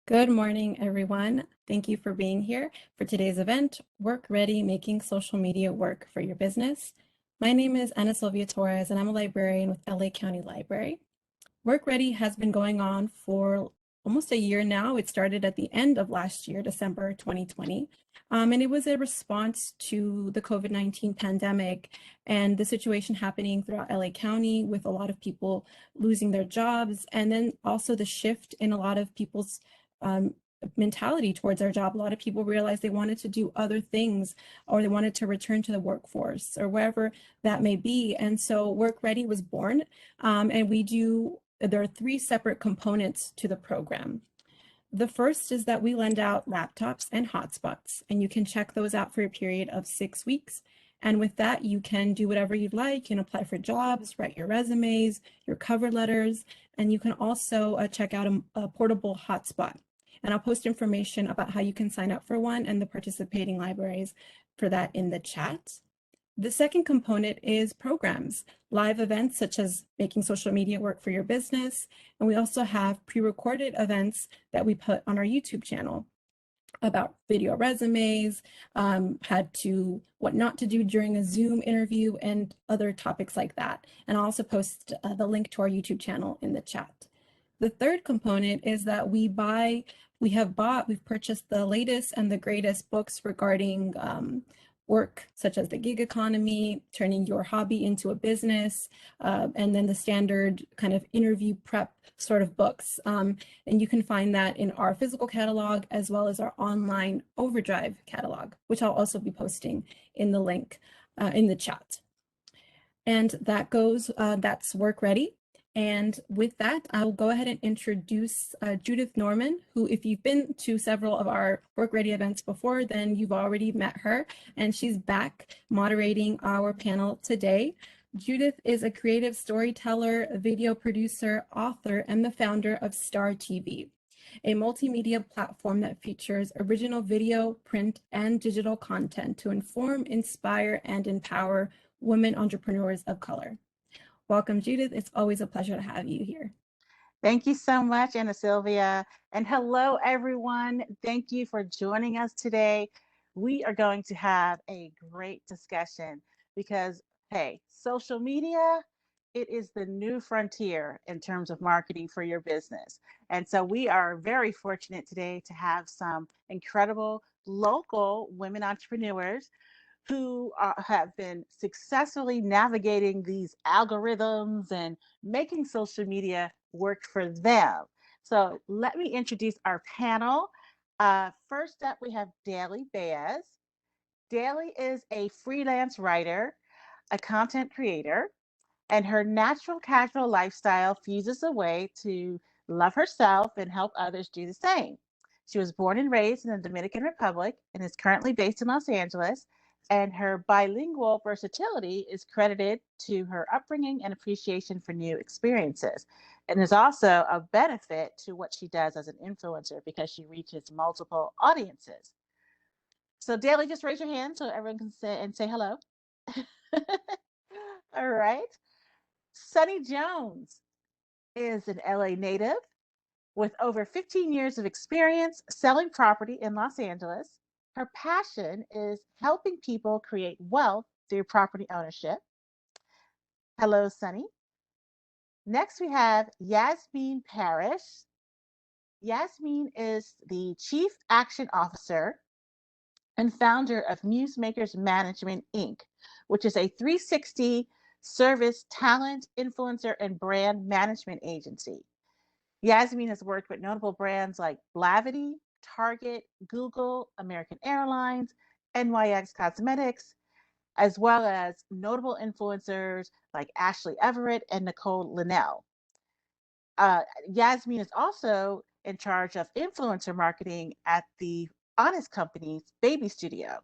Good morning, everyone. Thank you for being here for today's event, Work Ready, Making Social Media Work for Your Business. My name is Ana Silvia Torres, and I'm a librarian with LA County Library. Work Ready has been going on for almost a year now. It started at the end of last year, December 2020, and it was a response to the COVID-19 pandemic and the situation happening throughout LA County with a lot of people losing their jobs, and then also the shift in a lot of people's um, mentality towards their job. A lot of people realized they wanted to do other things, or they wanted to return to the workforce or wherever that may be. And so Work Ready was born, and there are three separate components to the program. The first is that we lend out laptops and hotspots, and you can check those out for a period of 6 weeks. And with that, you can do whatever you'd like. You can apply for jobs, write your resumes, your cover letters, and you can also check out a portable hotspot. And I'll post information about how you can sign up for one and the participating libraries for that in the chat. The second component is programs, live events such as making social media work for your business. And we also have pre-recorded events that we put on our YouTube channel about video resumes, what not to do during a Zoom interview, and other topics like that. And I'll also post the link to our YouTube channel in the chat. The third component is that we've purchased the latest and the greatest books regarding work, such as the gig economy, turning your hobby into a business, and then the standard kind of interview prep sort of books. And you can find that in our physical catalog as well as our online Overdrive catalog, which I'll also be posting in the link in the chat. And that's Work Ready. And with that, I'll go ahead and introduce Judith Norman, who, if you've been to several of our Work Ready events before, then you've already met her, and she's back moderating our panel today. Judith is a creative storyteller, video producer, author, and the founder of Star TV, a multimedia platform that features original video, print, and digital content to inform, inspire, and empower women entrepreneurs of color. Welcome, Judith. It's always a pleasure to have you here. Thank you so much, Ana Silvia. And hello, everyone. Thank you for joining us today. We are going to have a great discussion because, hey, social media, it is the new frontier in terms of marketing for your business. And so we are very fortunate today to have some incredible local women entrepreneurs who have been successfully navigating these algorithms and making social media work for them. So let me introduce our panel. First up, we have Daly Baez. Daly is a freelance writer, a content creator, and her natural casual lifestyle fuses a way to love herself and help others do the same. She was born and raised in the Dominican Republic and is currently based in Los Angeles. And her bilingual versatility is credited to her upbringing and appreciation for new experiences, and is also a benefit to what she does as an influencer because she reaches multiple audiences. So, Daly, just raise your hand so everyone can say hello. All right. Sunny Jones is an LA native with over 15 years of experience selling property in Los Angeles. Her passion is helping people create wealth through property ownership. Hello, Sunny. Next, we have Yasmine Parish. Yasmine is the Chief Action Officer and founder of Newsmakers Management, Inc., which is a 360 service talent, influencer, and brand management agency. Yasmine has worked with notable brands like Blavity, Target, Google, American Airlines, NYX Cosmetics, as well as notable influencers like Ashley Everett and Nicole Linnell. Yasmine is also in charge of influencer marketing at the Honest Company's Baby Studio.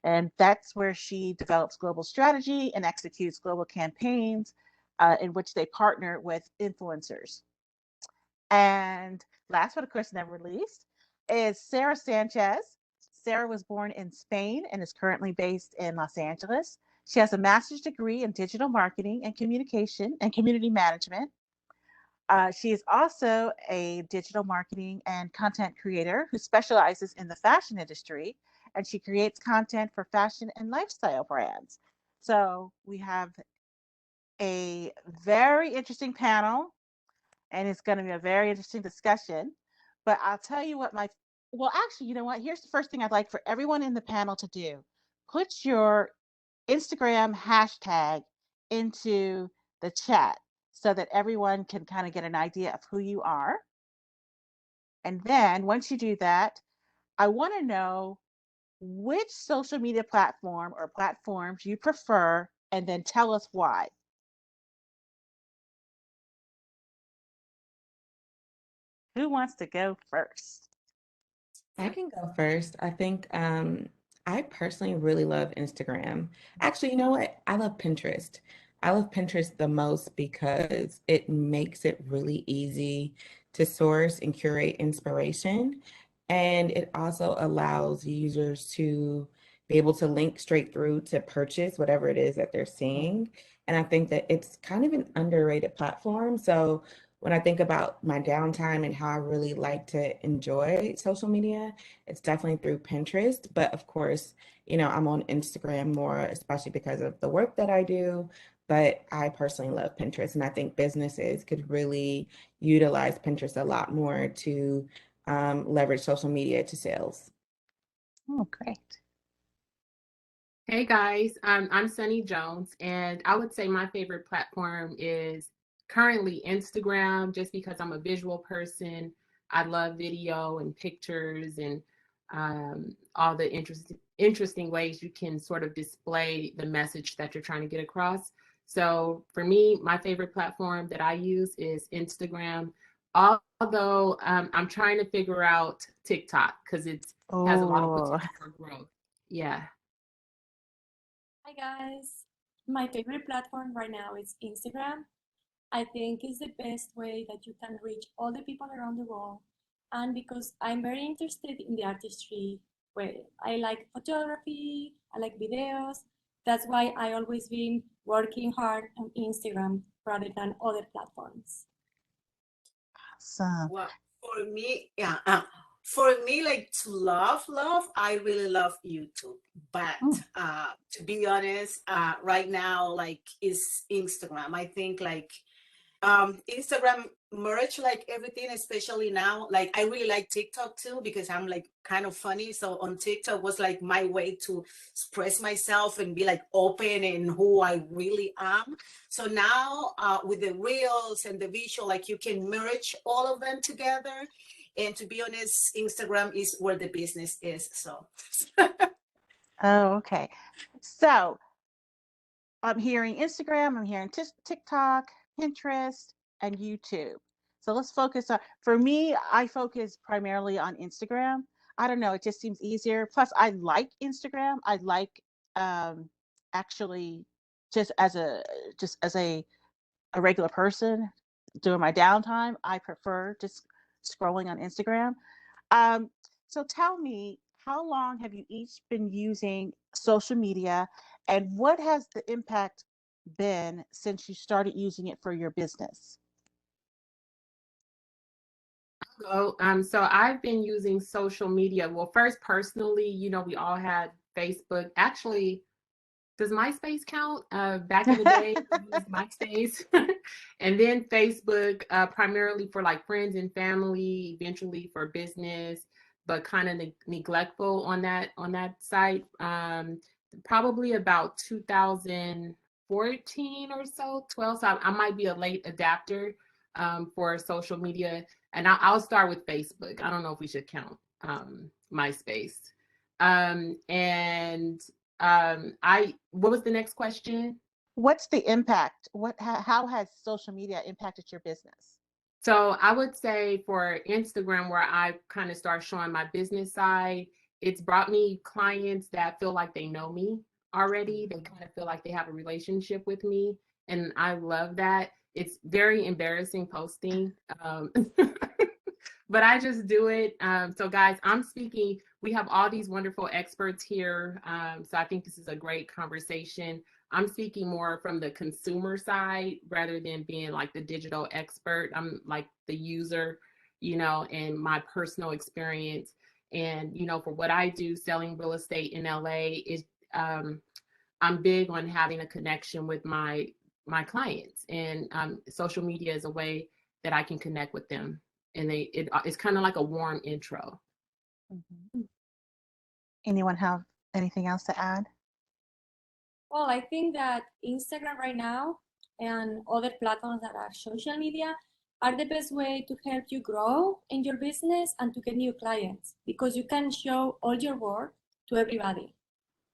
And that's where she develops global strategy and executes global campaigns in which they partner with influencers. And last but of course never least is Sarah Sanchez. Sarah was born in Spain and is currently based in Los Angeles. She has a master's degree in digital marketing and communication and community management. She is also a digital marketing and content creator who specializes in the fashion industry, and she creates content for fashion and lifestyle brands. So we have a very interesting panel, and it's going to be a very interesting discussion. But I'll tell you what well, actually, you know what? Here's the first thing I'd like for everyone in the panel to do. Put your Instagram hashtag into the chat so that everyone can kind of get an idea of who you are. And then once you do that, I want to know which social media platform or platforms you prefer, and then tell us why. Who wants to go first? I can go first. I think I personally really love Instagram. Actually, you know what? I love Pinterest. I love Pinterest the most because it makes it really easy to source and curate inspiration. And it also allows users to be able to link straight through to purchase whatever it is that they're seeing. And I think that it's kind of an underrated platform. So when I think about my downtime and how I really like to enjoy social media, it's definitely through Pinterest. But of course, I'm on Instagram more, especially because of the work that I do. But I personally love Pinterest, and I think businesses could really utilize Pinterest a lot more to leverage social media to sales. Oh, great. Hey guys, I'm Sunny Jones, and I would say my favorite platform is currently Instagram, just because I'm a visual person. I love video and pictures and all the interesting ways you can sort of display the message that you're trying to get across. So for me, my favorite platform that I use is Instagram. Although I'm trying to figure out TikTok because it has a lot of Oh, potential for growth. Yeah. Hi guys. My favorite platform right now is Instagram. I think it's the best way that you can reach all the people around the world. And because I'm very interested in the artistry, well, I like photography, I like videos. That's why I always been working hard on Instagram rather than other platforms. awesome. Well, for me, like to love, I really love YouTube. But Mm. to be honest, right now, like is Instagram. I think like Instagram merge like everything, especially now. Like I really like TikTok too because I'm like kind of funny. So on TikTok was like my way to express myself and be like open in who I really am. So now with the reels and the visual, like you can merge all of them together. And to be honest, Instagram is where the business is. So Oh, okay. So I'm hearing Instagram, I'm hearing TikTok, Pinterest, and YouTube. So let's focus on, for me, I focus primarily on Instagram. I don't know, it just seems easier. Plus, I like Instagram. I like um, actually just as a regular person during my downtime, I prefer just scrolling on Instagram. Um, so tell me, how long have you each been using social media, and what has the impact been since you started using it for your business? So I've been using social media. Well, first personally, we all had Facebook. Actually, does MySpace count? Back in the day, we used MySpace, and then Facebook, primarily for like friends and family, eventually for business, but kind of neglectful on that site. Probably about 2014 or so, 12. So I might be a late adapter for social media, and I'll start with Facebook. I don't know if we should count MySpace. And what was the next question? What's the impact? How has social media impacted your business? So I would say for Instagram, where I kind of start showing my business side, it's brought me clients that feel like they know me already. They kind of feel like they have a relationship with me. And I love that. It's very embarrassing posting. But I just do it. So guys, I'm speaking. We have all these wonderful experts here. So I think this is a great conversation. I'm speaking more from the consumer side rather than being like the digital expert. I'm like the user, and my personal experience. And, for what I do, selling real estate in LA is, I'm big on having a connection with my clients, and social media is a way that I can connect with them. And it's kind of like a warm intro. Mm-hmm. Anyone have anything else to add? Well, I think that Instagram right now and other platforms that are social media are the best way to help you grow in your business and to get new clients, because you can show all your work to everybody.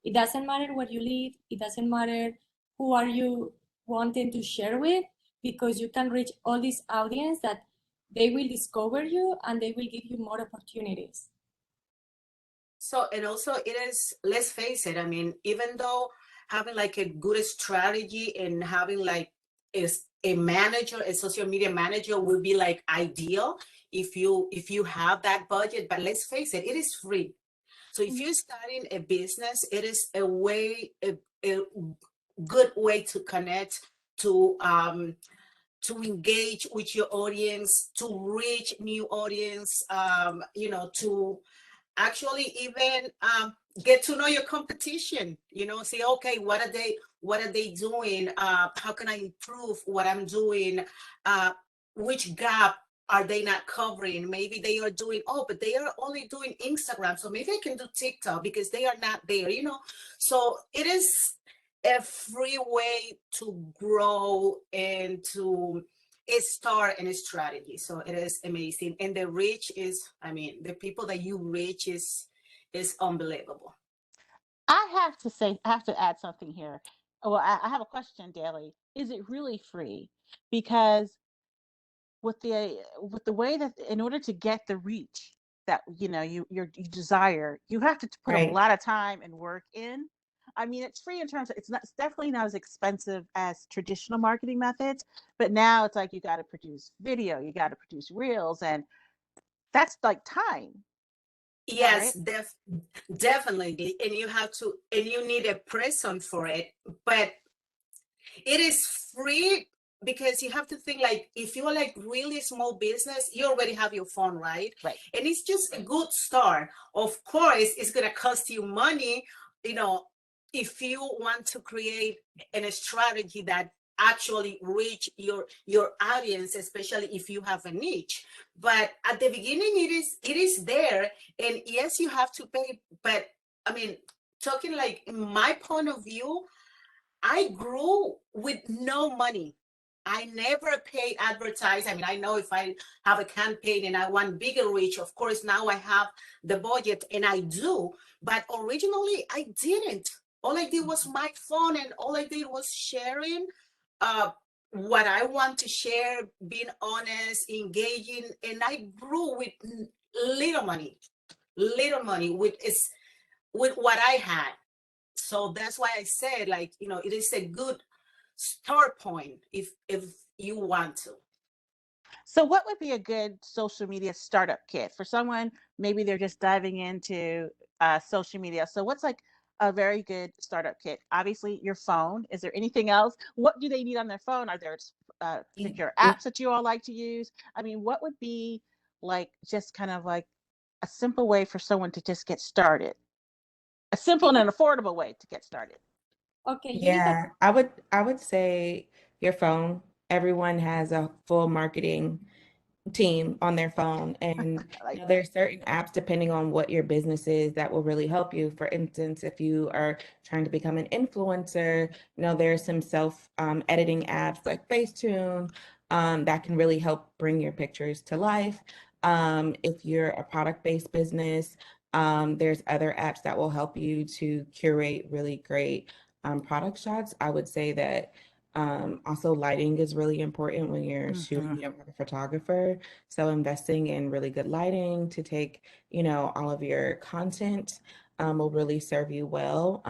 It doesn't matter where you live. It doesn't matter who are you wanting to share with, because you can reach all this audience that they will discover you and they will give you more opportunities. So, and also it is, let's face it, I mean, even though having like a good strategy and having like is a manager, a social media manager would be like ideal if you have that budget, but let's face it, it is free. So if you're starting a business, it is a good way to connect, to engage with your audience, to reach new audience, to actually even get to know your competition, say, okay, what are they doing, how can I improve what I'm doing, which gap are they not covering? Maybe they are doing, but they are only doing Instagram, so maybe I can do TikTok because they are not there, so it is a free way to grow and to start a strategy. So it is amazing, and the reach is, I mean, the people that you reach is unbelievable. I have to say, I have to add something here. Well, I have a question, Daly. Is it really free? Because with the way that, in order to get the reach that you desire, you have to put a Right. lot of time and work in. I mean, it's free in terms of, it's definitely not as expensive as traditional marketing methods, but now it's like you got to produce video, you got to produce reels, and that's like time. Yes, Right? definitely, and you need a person for it, but it is free because you have to think, like, if you're like really small business, you already have your phone, right? Right. And it's just a good start. Of course, it's going to cost you money, if you want to create a strategy that actually reach your audience, especially if you have a niche. But at the beginning, it is there, and yes, you have to pay. But I mean, talking like in my point of view, I grew with no money. I never paid advertise. I mean, I know if I have a campaign and I want bigger reach, of course, now I have the budget and I do. But originally, I didn't. All I did was my phone, and all I did was sharing what I want to share, being honest, engaging, and I grew with little money with what I had. So that's why I said, like, it is a good start point if you want to. So what would be a good social media startup kit for someone, maybe they're just diving into social media? So what's like a very good startup kit? Obviously your phone. Is there anything else? What do they need on their phone? Are there particular apps that you all like to use? I mean, what would be like just kind of like a simple way for someone to just get started? A simple and an affordable way to get started. Okay, Yeah, I would say your phone. Everyone has a full marketing team on their phone, and Like there's certain apps depending on what your business is that will really help you. For instance, if you are trying to become an influencer, there's some self editing apps like Facetune that can really help bring your pictures to life. If you're a product-based business, there's other apps that will help you to curate really great product shots. I would say that also, lighting is really important when you're shooting. You don't have a photographer, so investing in really good lighting to take, all of your content will really serve you well.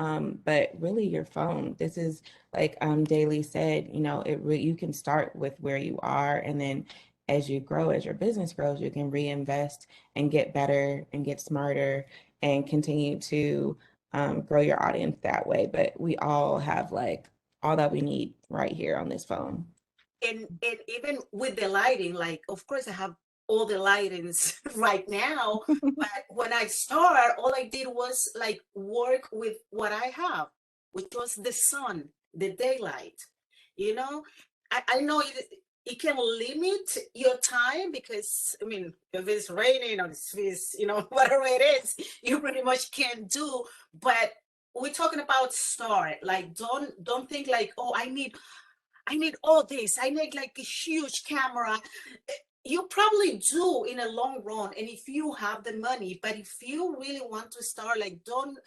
But really, your phone. This is like Daly said. You can start with where you are, and then as you grow, as your business grows, you can reinvest and get better and get smarter and continue to grow your audience that way. But we all have like all that we need right here on this phone. And even with the lighting, like, of course I have all the lightings right now, but when I start, all I did was like work with what I have, which was the sun, the daylight. You know, I know it can limit your time because, I mean, if it's raining or if it's, you know, whatever it is, you pretty much can't do. But we're talking about start. Like, don't think like, oh, I need all this. I need like a huge camera. You probably do in a long run, and if you have the money. But if you really want to start, don't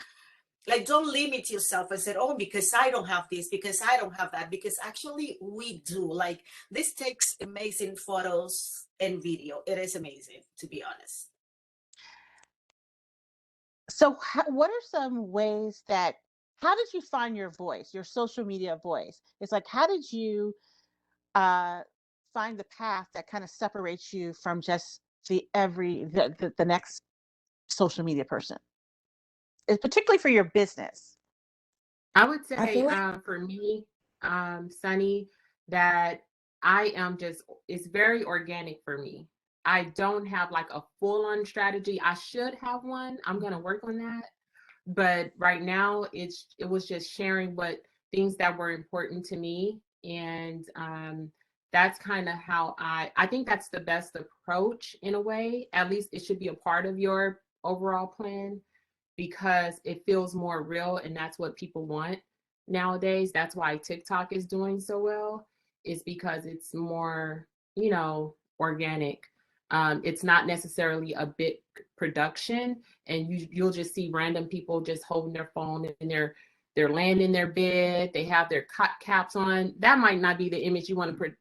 limit yourself and say, oh, because I don't have this, because I don't have that. Because actually, we do. Like, this takes amazing photos and video. It is amazing, to be honest. So what are some ways how did you find your voice, your social media voice? It's like, how did you find the path that kind of separates you from just the next social media person? It's particularly for your business. I would I say feel like for me, Sunny, that I am just, it's very organic for me. I don't have like a full on strategy. I should have one. I'm going to work on that. But right now it was just sharing what things that were important to me. And that's kind of how I think that's the best approach in a way. At least it should be a part of your overall plan because it feels more real and that's what people want nowadays. That's why TikTok is doing so well, is because it's more, organic. It's not necessarily a big production, and you'll just see random people just holding their phone and they're laying in their bed. They have their caps on. That might not be the image you want to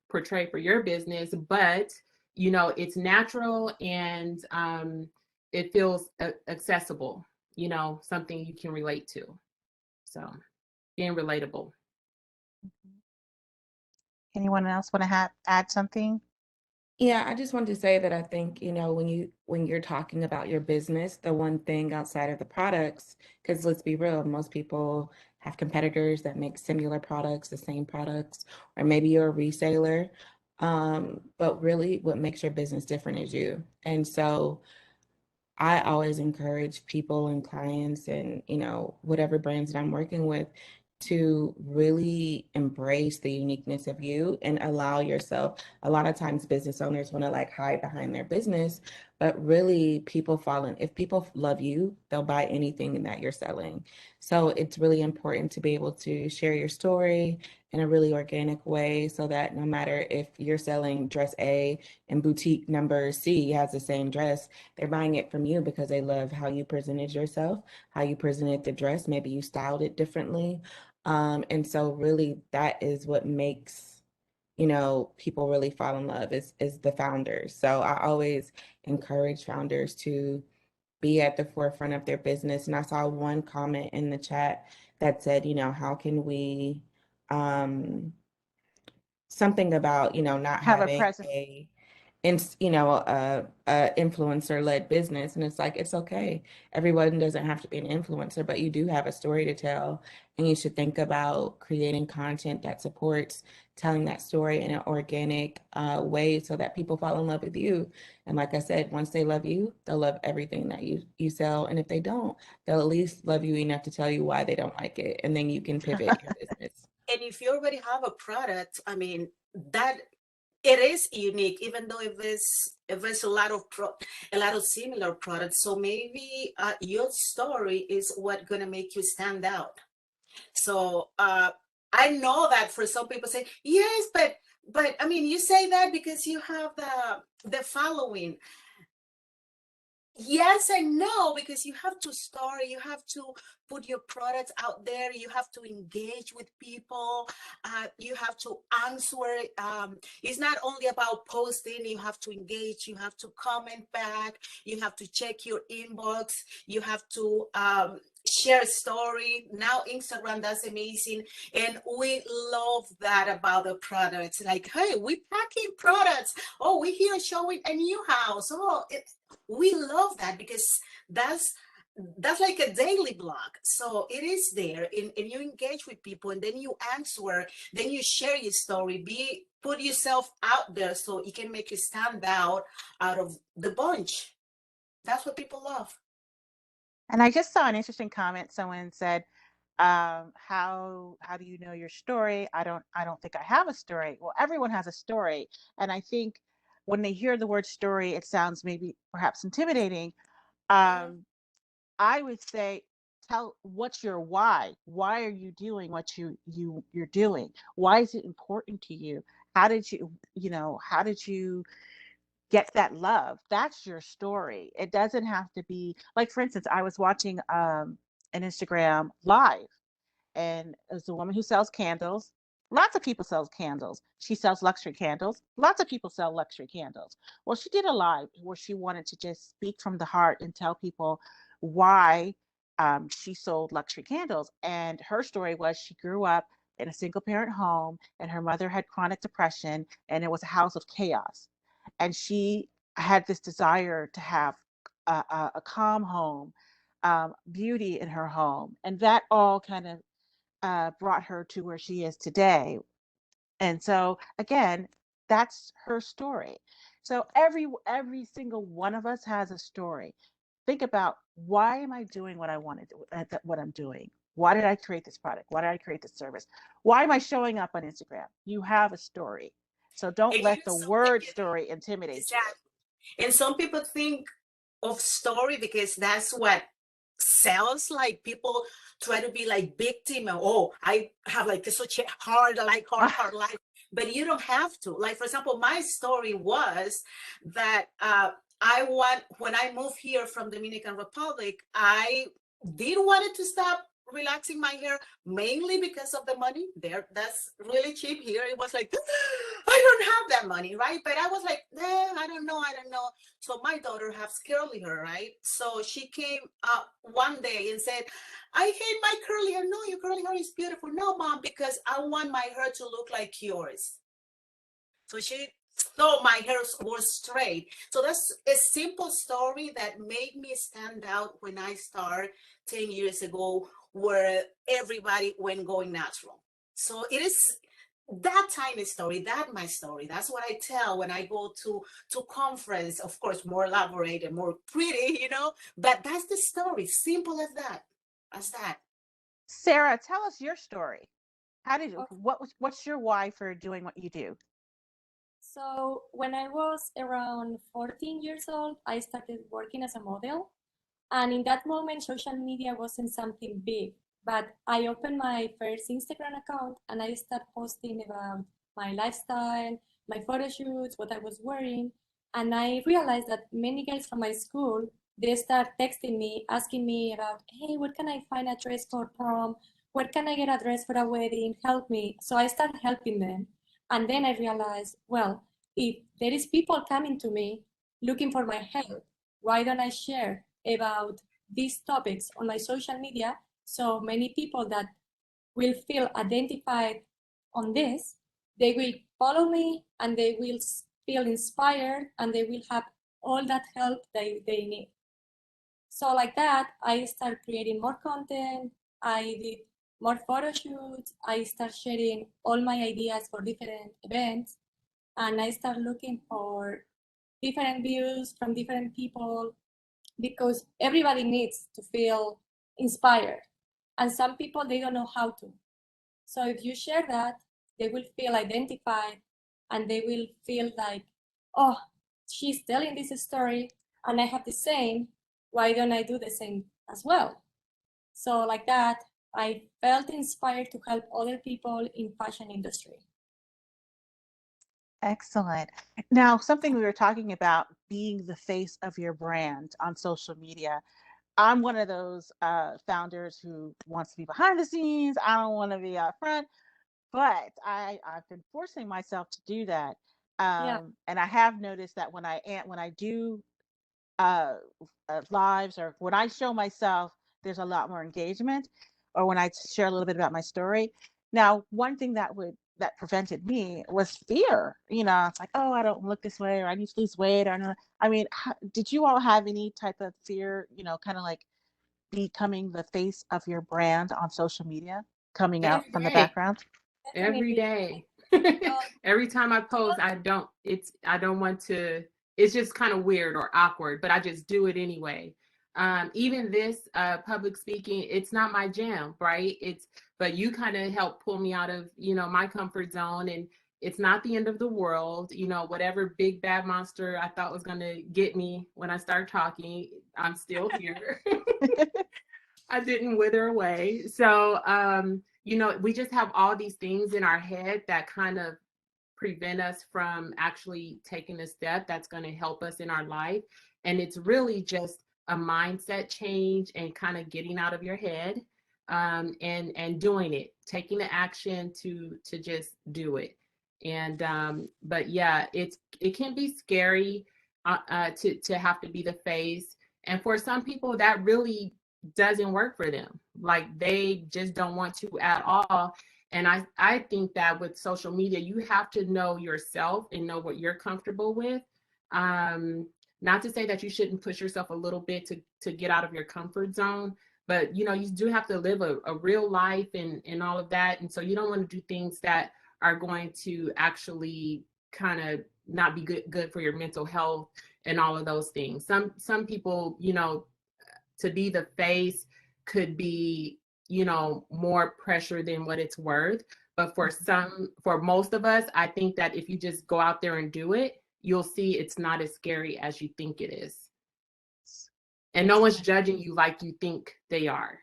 portray for your business, but it's natural and it feels accessible, something you can relate to. So being relatable. Anyone else want to add something? Yeah, I just wanted to say that I think, when you're talking about your business, the one thing outside of the products, because let's be real, most people have competitors that make similar products, the same products, or maybe you're a reseller. But really what makes your business different is you. And so I always encourage people and clients and, whatever brands that I'm working with to really embrace the uniqueness of you and allow yourself. A lot of times business owners want to like hide behind their business, but really if people love you, they'll buy anything that you're selling. So it's really important to be able to share your story in a really organic way so that no matter if you're selling dress A and boutique number C has the same dress, they're buying it from you because they love how you presented yourself, how you presented the dress. Maybe you styled it differently. And so really that is what makes, people really fall in love is the founders. So I always encourage founders to be at the forefront of their business. And I saw one comment in the chat that said, how can we, something about, not Have a having presence. a influencer led business. And it's like, it's okay. Everyone doesn't have to be an influencer, but you do have a story to tell. And you should think about creating content that supports telling that story in an organic way so that people fall in love with you. And like I said, once they love you, they'll love everything that you sell. And if they don't, they'll at least love you enough to tell you why they don't like it. And then you can pivot your business. And if you already have a product, I mean, that it is unique, even though if there's a lot of similar products. So maybe your story is what gonna make you stand out. So I know that for some people say yes, but I mean, you say that because you have the following. Yes and no, because you have to start, you have to put your products out there, you have to engage with people, you have to answer. It's not only about posting, you have to engage, you have to comment back, you have to check your inbox, you have to share a story. Now Instagram, that's amazing. And we love that about the products. Like, hey, we packing products. Oh, we here showing a new house. Oh, we love that because that's that's like a daily blog. So it is there, and you engage with people, and then you answer, then you share your story, put yourself out there so it can make you stand out of the bunch. That's what people love. And I just saw an interesting comment. Someone said, how do you know your story? I don't think I have a story. Well, everyone has a story. And I think when they hear the word story, it sounds maybe perhaps intimidating. Mhm. Um, I would say, tell what's your why. Why are you doing what you're doing? Why is it important to you? How did you get that love? That's your story. It doesn't have to be like, for instance, I was watching an Instagram live, and it's a woman who sells candles. Lots of people sell candles. She sells luxury candles. Lots of people sell luxury candles. Well, she did a live where she wanted to just speak from the heart and tell people why she sold luxury candles. And her story was she grew up in a single parent home, and her mother had chronic depression, and it was a house of chaos. And she had this desire to have a calm home, beauty in her home, and that all kind of brought her to where she is today. And so again, that's her story. So every single one of us has a story. Think about, why am I doing what I want to do, what I'm doing? Why did I create this product? Why did I create this service? Why am I showing up on Instagram? You have a story. So don't And you let know the something? word story intimidate you. Exactly. And some people think of story because that's what sells. Like people try to be like victim, and oh, I have like such a hard life. But you don't have to. Like, for example, my story was that when I moved here from Dominican Republic, I did wanted to stop relaxing my hair, mainly because of the money there. That's really cheap here. It was like, I don't have that money, right? But I was like, I don't know. So my daughter has curly hair, right? So she came up one day and said, I hate my curly hair. No, your curly hair is beautiful. No, mom, because I want my hair to look like yours. So she thought my hair was straight. So that's a simple story that made me stand out when I started 10 years ago, where everybody went going natural. So it is that tiny story, that my story. That's what I tell when I go to conference. Of course, more elaborate and more pretty, but that's the story. Simple as that. As that. Sarah, tell us your story. Okay. What's your why for doing what you do? So when I was around 14 years old, I started working as a model. And in that moment, social media wasn't something big. But I opened my first Instagram account and I started posting about my lifestyle, my photo shoots, what I was wearing. And I realized that many girls from my school, they start texting me, asking me about, hey, where can I find a dress for prom? Where can I get a dress for a wedding? Help me. So I started helping them. And then I realized, well, if there is people coming to me looking for my help, why don't I share about these topics on my social media, so many people that will feel identified on this, they will follow me and they will feel inspired and they will have all that help they need. So like that, I started creating more content. I did more photo shoots. I started sharing all my ideas for different events. And I started looking for different views from different people, because everybody needs to feel inspired. And some people, they don't know how to. So if you share that, they will feel identified and they will feel like, oh, she's telling this story and I have the same. Why don't I do the same as well? So like that, I felt inspired to help other people in fashion industry. Excellent. Now, something we were talking about, being the face of your brand on social media. I'm one of those founders who wants to be behind the scenes. I don't want to be out front, but I've been forcing myself to do that. Yeah, And I have noticed that when I do uh, lives, or when I show myself, there's a lot more engagement, or when I share a little bit about my story. Now, one thing that prevented me was fear. It's like, oh, I don't look this way, or I need to lose weight, or no. I mean, did you all have any type of fear? Kind of like becoming the face of your brand on social media, coming out Every from the day. background? Every Definitely. day. Uh, Every time I post, I don't want to, it's just kind of weird or awkward, but I just do it anyway. Even this public speaking, it's not my jam, right? But you kind of help pull me out of, my comfort zone, and it's not the end of the world. Whatever big bad monster I thought was going to get me when I start talking, I'm still here. I didn't wither away. So, we just have all these things in our head that kind of prevent us from actually taking a step that's going to help us in our life. And it's really just a mindset change and kind of getting out of your head, and doing it, taking the action to just do it. And but yeah, it can be scary to have to be the face. And for some people, that really doesn't work for them. Like they just don't want to at all. And I think that with social media, you have to know yourself and know what you're comfortable with. Not to say that you shouldn't push yourself a little bit to get out of your comfort zone, but you do have to live a real life and all of that. And so you don't want to do things that are going to actually kind of not be good for your mental health and all of those things. Some people, to be the face could be, more pressure than what it's worth. But for most of us, I think that if you just go out there and do it, you'll see it's not as scary as you think it is. And no one's judging you like you think they are.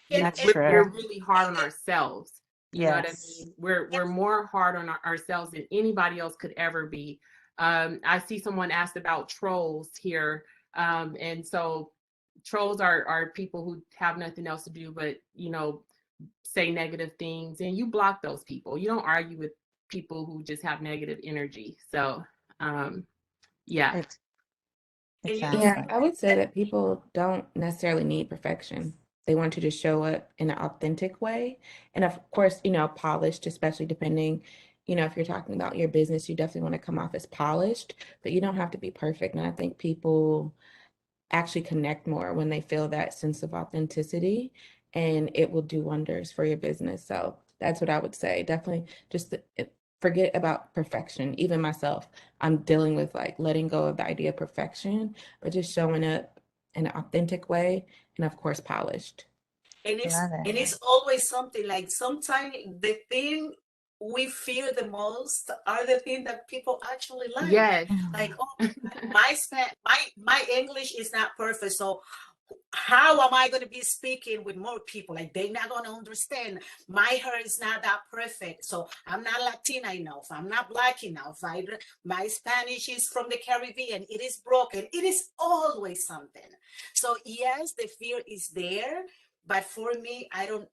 That's And true. We're really hard on ourselves. You know what I Yes. mean? We're more hard on ourselves than anybody else could ever be. I see someone asked about trolls here. And so trolls are people who have nothing else to do but, say negative things, and you block those people. You don't argue with people who just have negative energy. So, yeah. It's and Yeah, exactly. I would say that people don't necessarily need perfection. They want to just show up in an authentic way. And of course, polished, especially depending, if you're talking about your business, you definitely want to come off as polished, but you don't have to be perfect. And I think people actually connect more when they feel that sense of authenticity, and it will do wonders for your business. So that's what I would say. Definitely just forget about perfection. Even myself, I'm dealing with like letting go of the idea of perfection, but just showing up in an authentic way, and of course, polished. and it's Love it. and it's always something like sometimes the thing we fear the most are the thing that people actually like. Yes. Like, oh, my English is not perfect, so how am I going to be speaking with more people? Like they're not going to understand. My hair is not that perfect, so I'm not Latina enough. I'm not black enough. My Spanish is from the Caribbean. It is broken. It is always something. So yes, the fear is there, but for me, I don't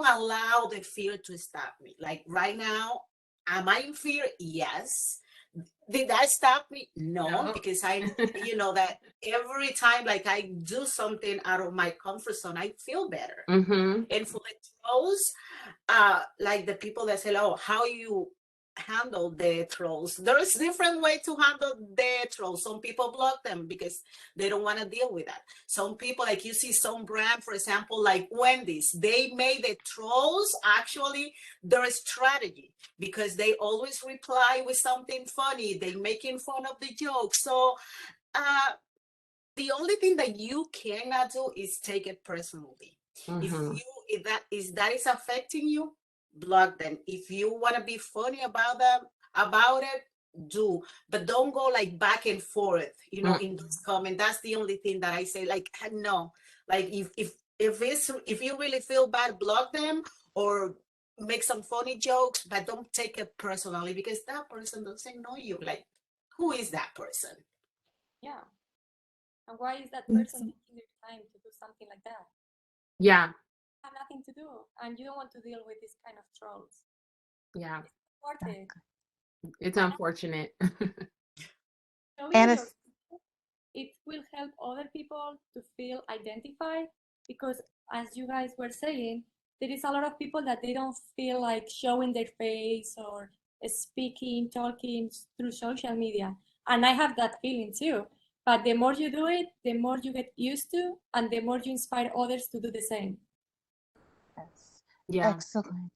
allow the fear to stop me. Like right now, am I in fear? Yes. Did that stop me? No, No. because I, that every time like I do something out of my comfort zone, I feel better. Mm-hmm. And for the trolls, like the people that say, oh, how you handle the trolls. There's different way to handle the trolls. Some people block them because they don't want to deal with that. Some people, like you see some brand, for example, like Wendy's, they made the trolls actually their strategy because they always reply with something funny. They making fun of the joke. So the only thing that you cannot do is take it personally. Mm-hmm. If that is affecting you, block them. If you want to be funny about it, do. But don't go like back and forth, in those comments. That's the only thing that I say. Like no, like if you really feel bad, block them or make some funny jokes, but don't take it personally because that person doesn't know you. Like, who is that person? Yeah. And why is that Yes. person taking their time to do something like that? Yeah. Have nothing to do, and you don't want to deal with this kind of trolls. Yeah. It's not worth it. It's unfortunate. Showing And your it's it will help other people to feel identified because as you guys were saying, there is a lot of people that they don't feel like showing their face or speaking, talking through social media. And I have that feeling too. But the more you do it, the more you get used to, and the more you inspire others to do the same. Yes. Yeah. Excellent.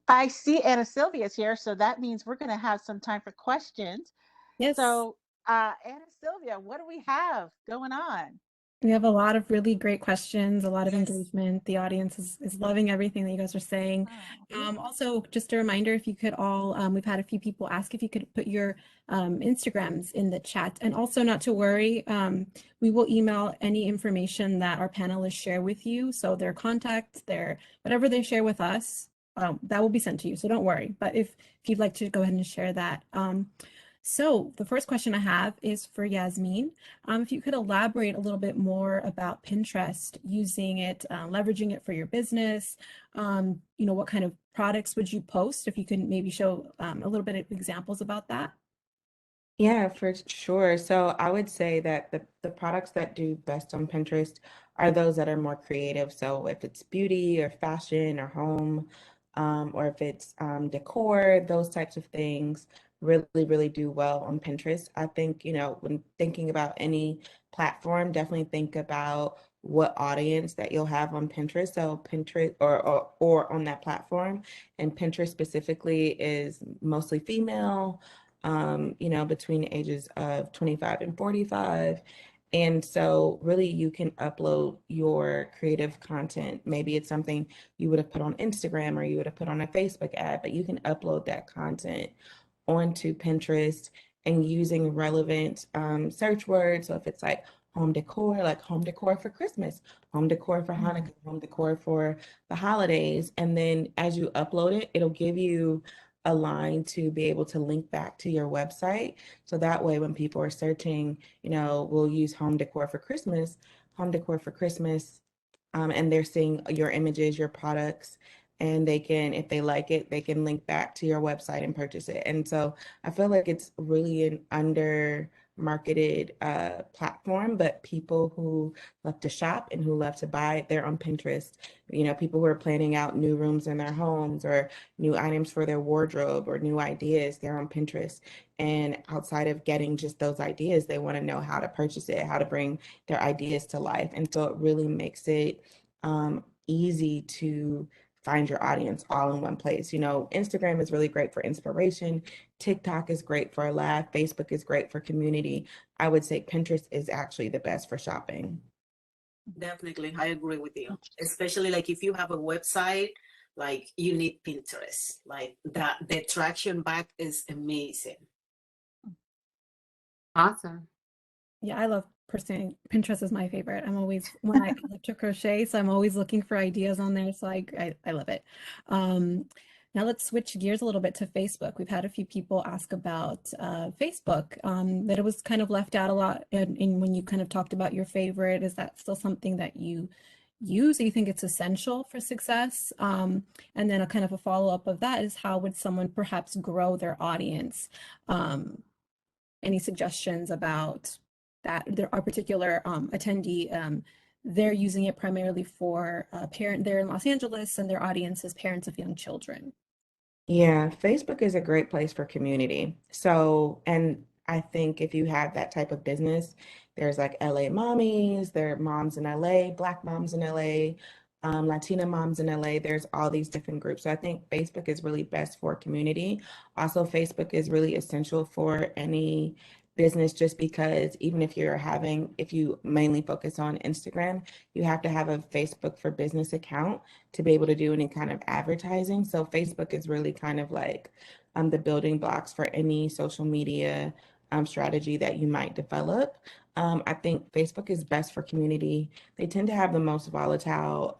I see Anna Sylvia's here, so that means we're going to have some time for questions. Yes. So, Anna Sylvia, what do we have going on? We have a lot of really great questions, a lot of Yes. engagement. The audience is loving everything that you guys are saying. Also, just a reminder, if you could all, we've had a few people ask if you could put your Instagrams in the chat. And also not to worry, we will email any information that our panelists share with you. So their contact, their whatever they share with us, that will be sent to you. So don't worry. But if you'd like to go ahead and share that. So the first question I have is for Yasmine. If you could elaborate a little bit more about Pinterest, using it, leveraging it for your business, what kind of products would you post? If you could maybe show a little bit of examples about that. Yeah, for sure. So I would say that the products that do best on Pinterest are those that are more creative. So if it's beauty or fashion or home, or if it's decor, those types of things really, really do well on Pinterest. I think, when thinking about any platform, definitely think about what audience that you'll have on Pinterest. So Pinterest or on that platform. And Pinterest specifically is mostly female, between the ages of 25 and 45. And so really you can upload your creative content. Maybe it's something you would have put on Instagram or you would have put on a Facebook ad, but you can upload that content onto Pinterest and using relevant search words. So if it's like home decor, like home decor for Christmas, home decor for Hanukkah, home decor for the holidays. And then as you upload it, it'll give you a line to be able to link back to your website. So that way, when people are searching, we'll use home decor for Christmas, and they're seeing your images, your products, and they can, if they like it, they can link back to your website and purchase it. And so I feel like it's really an under marketed platform, but people who love to shop and who love to buy, they're on Pinterest. People who are planning out new rooms in their homes or new items for their wardrobe or new ideas, they're on Pinterest. And outside of getting just those ideas, they want to know how to purchase it, how to bring their ideas to life. And so it really makes it easy to find your audience all in one place. Instagram is really great for inspiration. TikTok is great for a laugh. Facebook is great for community. I would say Pinterest is actually the best for shopping. Definitely, I agree with you. Especially like if you have a website, like you need Pinterest. Like that, the traction back is amazing. Awesome. Yeah, I love personally, Pinterest is my favorite. I'm always, when I love to crochet, so I'm always looking for ideas on there. So I love it. Now let's switch gears a little bit to Facebook. We've had a few people ask about Facebook, that it was kind of left out a lot. And when you kind of talked about your favorite, is that still something that you use? Or you think it's essential for success? And then a kind of a follow-up of that is, how would someone perhaps grow their audience? Any suggestions about that? There are particular attendee, they're using it primarily for they're in Los Angeles and their audience is parents of young children. Yeah, Facebook is a great place for community. So, and I think if you have that type of business, there's like LA mommies, there are moms in LA, Black moms in LA, Latina moms in LA. There's all these different groups. So I think Facebook is really best for community. Also, Facebook is really essential for any business, just because even if if you mainly focus on Instagram, you have to have a Facebook for Business account to be able to do any kind of advertising. So Facebook is really kind of like the building blocks for any social media strategy that you might develop. I think Facebook is best for community. They tend to have the most volatile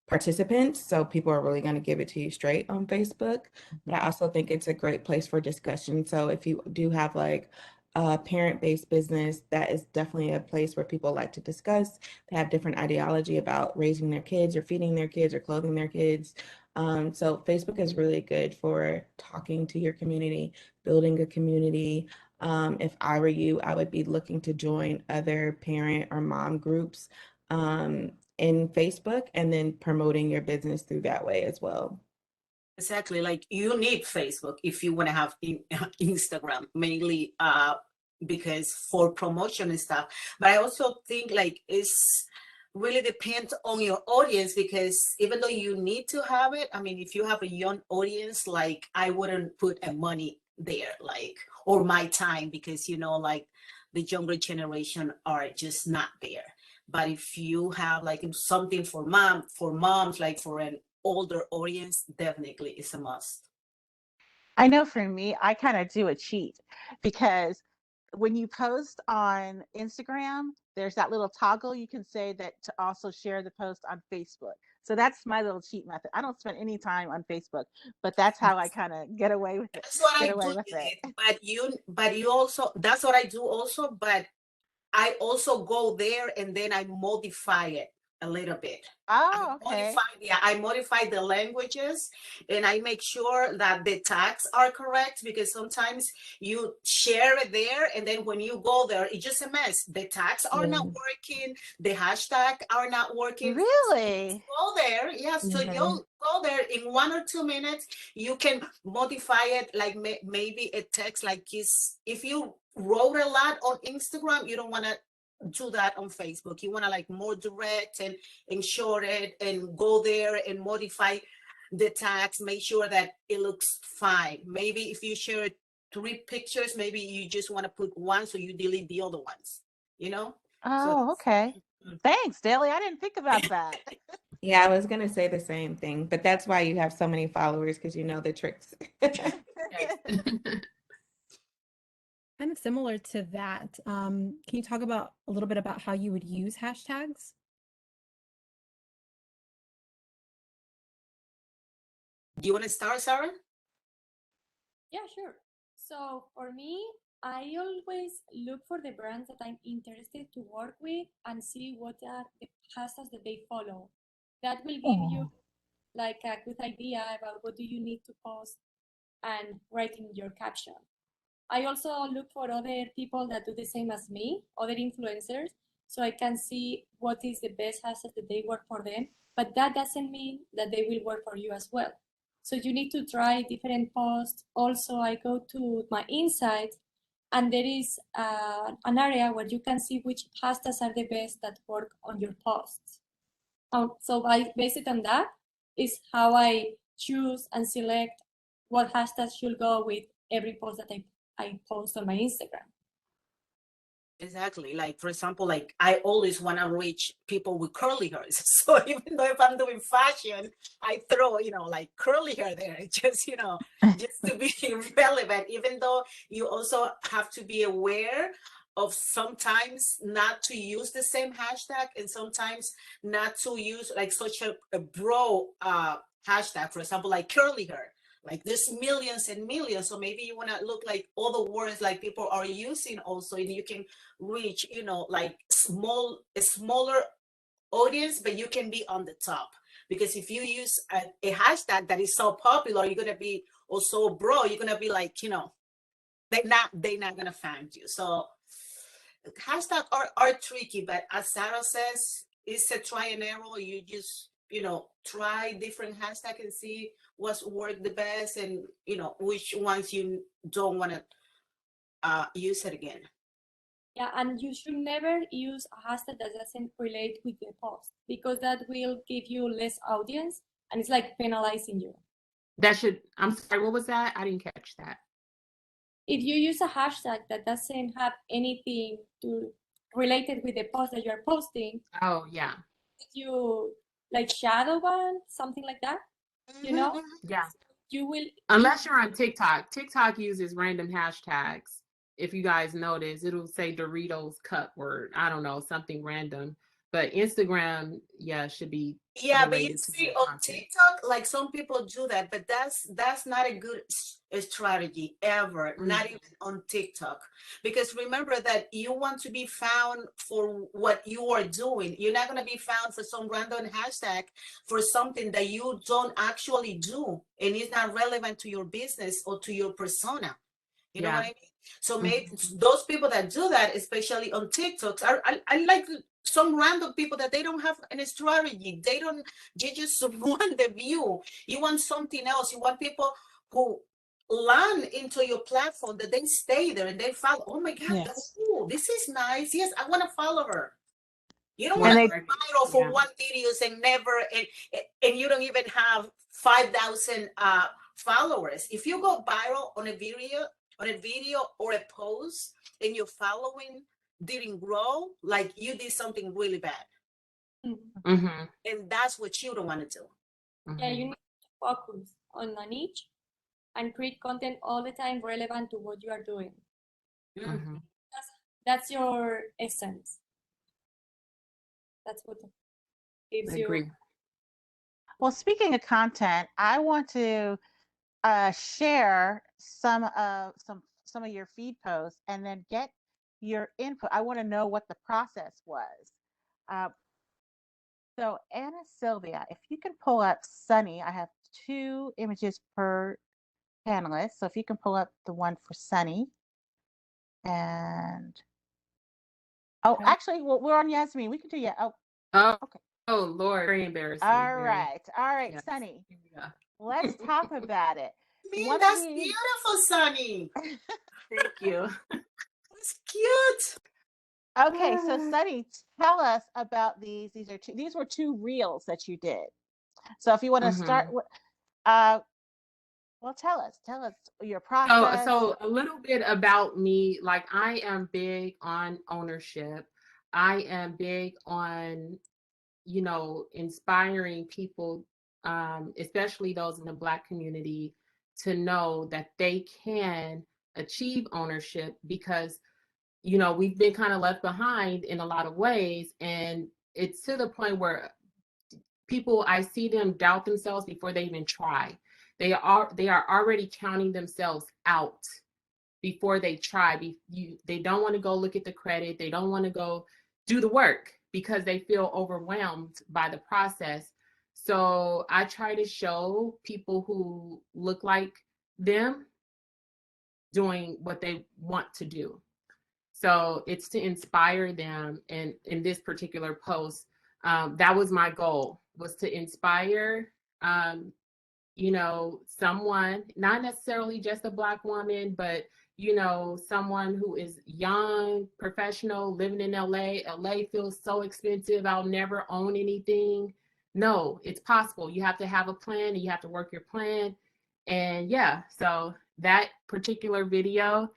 participants, so people are really going to give it to you straight on Facebook. But I also think it's a great place for discussion. So if you do have like a parent-based business, that is definitely a place where people like to discuss. They have different ideology about raising their kids or feeding their kids or clothing their kids. So Facebook is really good for talking to your community, building a community. If I were you, I would be looking to join other parent or mom groups in Facebook, and then promoting your business through that way as well. Exactly. Like you need Facebook if you want to have Instagram, mainly because for promotion and stuff. But I also think like it's really depends on your audience, because even though you need to have it, I mean, if you have a young audience, like I wouldn't put a money there, like, or my time, because like the younger generation are just not there. But if you have like something for moms, like for an older audience, definitely it's a must. I know for me, I kind of do a cheat because when you post on Instagram, there's that little toggle you can say that to also share the post on Facebook. So that's my little cheat method. I don't spend any time on Facebook, but that's how I kind of get away with it. That's what I Get away do, with it. but you also, that's what I do also, but I also go there and then I modify it a little bit. Oh, okay. I modify the languages, and I make sure that the tags are correct, because sometimes you share it there and then when you go there, it's just a mess. The tags are not working, the hashtag are not working. Really? Go there, yes. So you'll go there in 1 or 2 minutes. You can modify it, like maybe a text like this. If you wrote a lot on Instagram, you don't want to do that on Facebook. You want to like more direct and short it, and go there and modify the tags. Make sure that it looks fine. Maybe if you share 3 pictures, maybe you just want to put one, so you delete the other ones. So Oh, okay. Thanks, Daly. I didn't think about that. Yeah, I was gonna say the same thing, but that's why you have so many followers, because you know the tricks. Kind of similar to that, can you talk about a little bit about how you would use hashtags? do you want to start, Sarah? Yeah, sure. So for me, I always look for the brands that I'm interested to work with and see what are the hashtags that they follow. That will give you like a good idea about what do you need to post and write in your caption. I also look for other people that do the same as me, other influencers, so I can see what is the best hashtag that they work for them. But that doesn't mean that they will work for you as well. So you need to try different posts. Also, I go to my insights, and there is an area where you can see which hashtags are the best that work on your posts. So I based it on that is how I choose and select what hashtags should go with every post that I post on my Instagram. Exactly. Like, for example, like I always want to reach people with curly hairs. So even though if I'm doing fashion, I throw, like curly hair there, just to be relevant, even though you also have to be aware of sometimes not to use the same hashtag, and sometimes not to use like such a bro hashtag, for example, like curly hair. Like there's millions and millions, so maybe you want to look like all the words like people are using also, and you can reach like a smaller audience, but you can be on the top, because if you use a hashtag that is so popular, you're gonna be also bro, you're gonna be like they're not gonna find you. So hashtags are tricky, but as Sarah says, it's a try and error. You just try different hashtags and see what's worked the best, and which ones you don't want to use it again. Yeah, and you should never use a hashtag that doesn't relate with the post, because that will give you less audience and it's like penalizing you. I'm sorry, what was that? I didn't catch that. If you use a hashtag that doesn't have anything to related with the post that you're posting, Oh, yeah. you like shadow ban, something like that, Yeah. you will. Unless you're on TikTok. TikTok uses random hashtags. If you guys notice, it'll say Doritos cut word. I don't know, something random. But Instagram, yeah, should be Yeah, but you related to see your on content. TikTok, like some people do that, but that's not a good strategy ever, not even on TikTok. Because remember that you want to be found for what you are doing. You're not going to be found for some random hashtag for something that you don't actually do, and it's not relevant to your business or to your persona. You know what I mean? So maybe those people that do that, especially on TikToks, I like some random people that they don't have any strategy. They just want the view. You want something else. You want people who land into your platform, that they stay there and they follow. Oh my God, Yes. oh, this is nice. Yes, I want to follow her. You don't And want to they- go viral for Yeah. one videos and never, and you don't even have 5,000 followers. If you go viral on a video or a post, and your following didn't grow, like you did something really bad, Mm-hmm. and that's what you don't want to do. Yeah, you need to focus on a niche and create content all the time relevant to what you are doing. Mm-hmm. That's your essence. That's what gives I you. agree. Well, speaking of content, I want to share some of your feed posts and then get your input. I want to know what the process was. So Anna Sylvia, if you can pull up Sunny, I have 2 images per panelist. So if you can pull up the one for Sunny, and Okay. actually, well, we're on Yasmine. We can do Oh, okay. oh Lord, very embarrassing. All very. right, Yes. Sunny. Yeah. Let's talk about it. Man, One that's thing- beautiful, Sunny. Thank you. That's cute. Okay, so Sunny, tell us about these. These were 2 reels that you did. So if you want to start with, well, tell us your process. So a little bit about me. Like, I am big on ownership. I am big on, inspiring people, especially those in the Black community, to know that they can achieve ownership, because we've been kind of left behind in a lot of ways, and it's to the point where people, I see them doubt themselves before they even try. They are already counting themselves out before they try. They don't want to go look at the credit. They don't want to go do the work because they feel overwhelmed by the process. So I try to show people who look like them doing what they want to do. So it's to inspire them. And in this particular post, that was my goal, was to inspire, someone, not necessarily just a Black woman, but, someone who is young, professional, living in LA. LA feels so expensive. I'll never own anything. No, it's possible. You have to have a plan, and you have to work your plan. And yeah, so that particular video,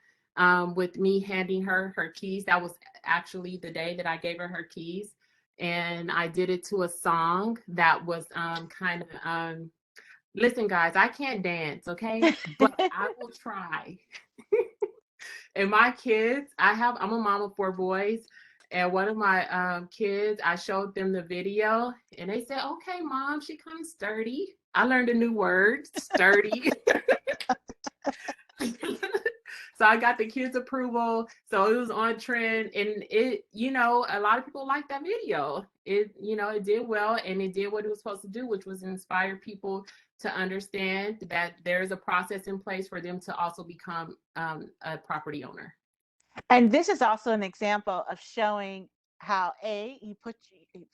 with me handing her keys, that was actually the day that I gave her keys. And I did it to a song that was kind of, listen, guys, I can't dance, okay? But I will try. And my kids, I'm a mom of 4 boys. And one of my kids, I showed them the video, and they said, okay, Mom, she kind of sturdy. I learned a new word, sturdy. So I got the kids' approval. So it was on trend, and it, a lot of people liked that video. It did well, and it did what it was supposed to do, which was inspire people to understand that there's a process in place for them to also become a property owner. And this is also an example of showing how you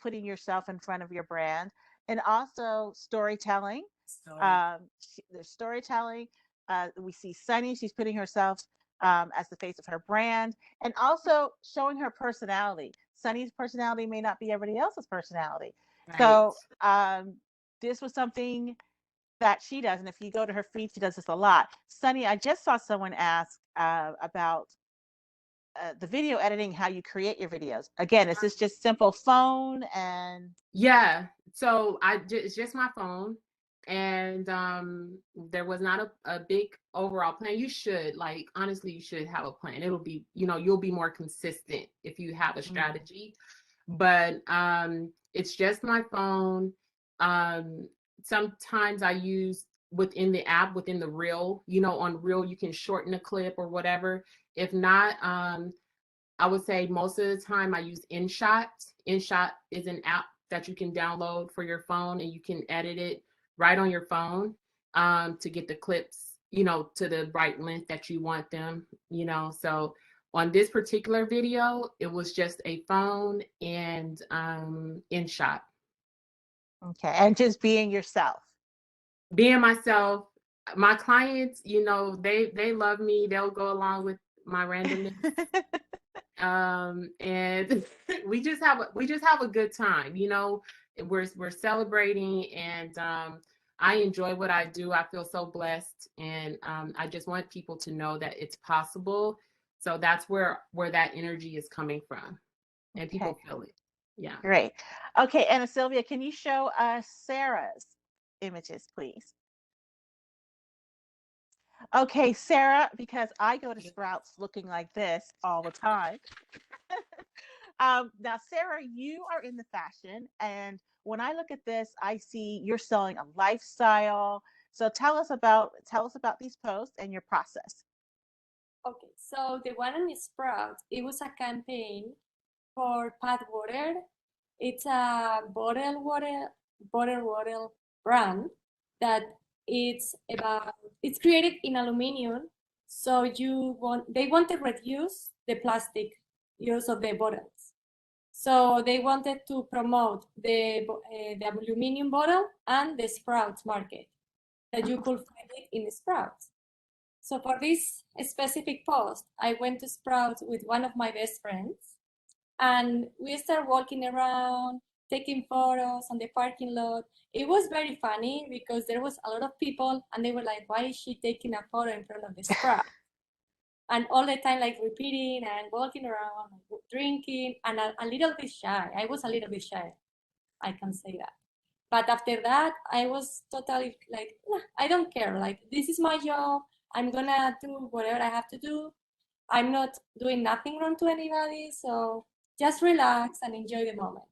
putting yourself in front of your brand, and also storytelling. There's storytelling. We see Sunny; she's putting herself as the face of her brand, and also showing her personality. Sunny's personality may not be everybody else's personality. Right. So this was something that she does, and if you go to her feed, she does this a lot. Sunny, I just saw someone ask about the video editing, how you create your videos. Again, is this just simple phone and? Yeah, so it's just my phone, and there was not a big overall plan. You should, honestly, you should have a plan. It'll be, you'll be more consistent if you have a strategy. But it's just my phone. Sometimes I use within the app, within the reel, on reel, you can shorten a clip or whatever. If not, I would say most of the time I use InShot. InShot is an app that you can download for your phone, and you can edit it right on your phone to get the clips, to the right length that you want them, So on this particular video, it was just a phone and InShot. Okay, and just being yourself. Being myself. my clients, you know, they love me. They'll go along with my randomness. And we just have a good time, you know. We're celebrating, and I enjoy what I do. I feel so blessed, and I just want people to know that it's possible. So that's where that energy is coming from, and Okay, people feel it. Yeah. great. Okay, Anna Sylvia, can you show us Sarah's images, please? Okay, Sarah, because I go to Sprouts looking like this all the time. Now, Sarah, you are in the fashion, and when I look at this, I see you're selling a lifestyle. So tell us about these posts and your process. Okay, so the one on Sprouts, it was a campaign for Pad Water. It's a bottled water brand that it's created in aluminum. So they want to reduce the plastic use of the bottles. So they wanted to promote the aluminum bottle and the Sprouts market that you could find it in the Sprouts. So for this specific post, I went to Sprouts with one of my best friends, and we started walking around, taking photos on the parking lot. It was very funny because there was a lot of people, and they were like, "Why is she taking a photo in front of the Sprout?" And all the time, like repeating and walking around, drinking, and a little bit shy. I was a little bit shy, I can say that. But after that, I was totally like, "Nah, I don't care. Like, this is my job. I'm gonna do whatever I have to do. I'm not doing nothing wrong to anybody. So just relax and enjoy the moment."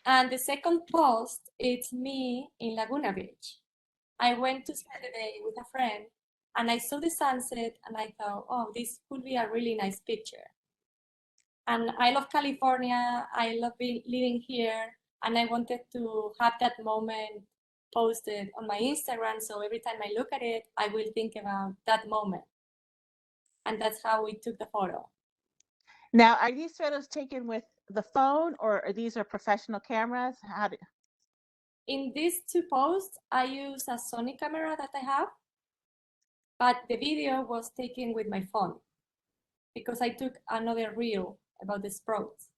And the second post, it's me in Laguna Beach. I went to spend the day with a friend, and I saw the sunset, and I thought, oh, this could be a really nice picture. And I love California. I love living here, and I wanted to have that moment posted on my Instagram. So every time I look at it, I will think about that moment. And that's how we took the photo. Now, are these photos taken with the phone, or are these professional cameras? In these two posts, I use a Sony camera that I have, but the video was taken with my phone because I took another reel about the Sprouts.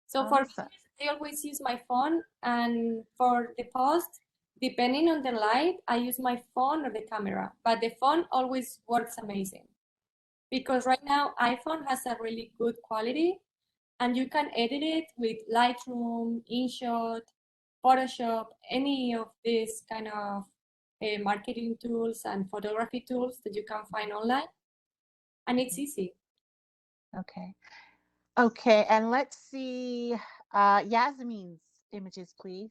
So for Awesome. videos, I always use my phone, and for the post, depending on the light, I use my phone or the camera, but the phone always works amazing because right now iPhone has a really good quality, and you can edit it with Lightroom, InShot, Photoshop, any of these kind of marketing tools and photography tools that you can find online, and it's easy. Okay. Okay, and let's see Yasmine's images, please.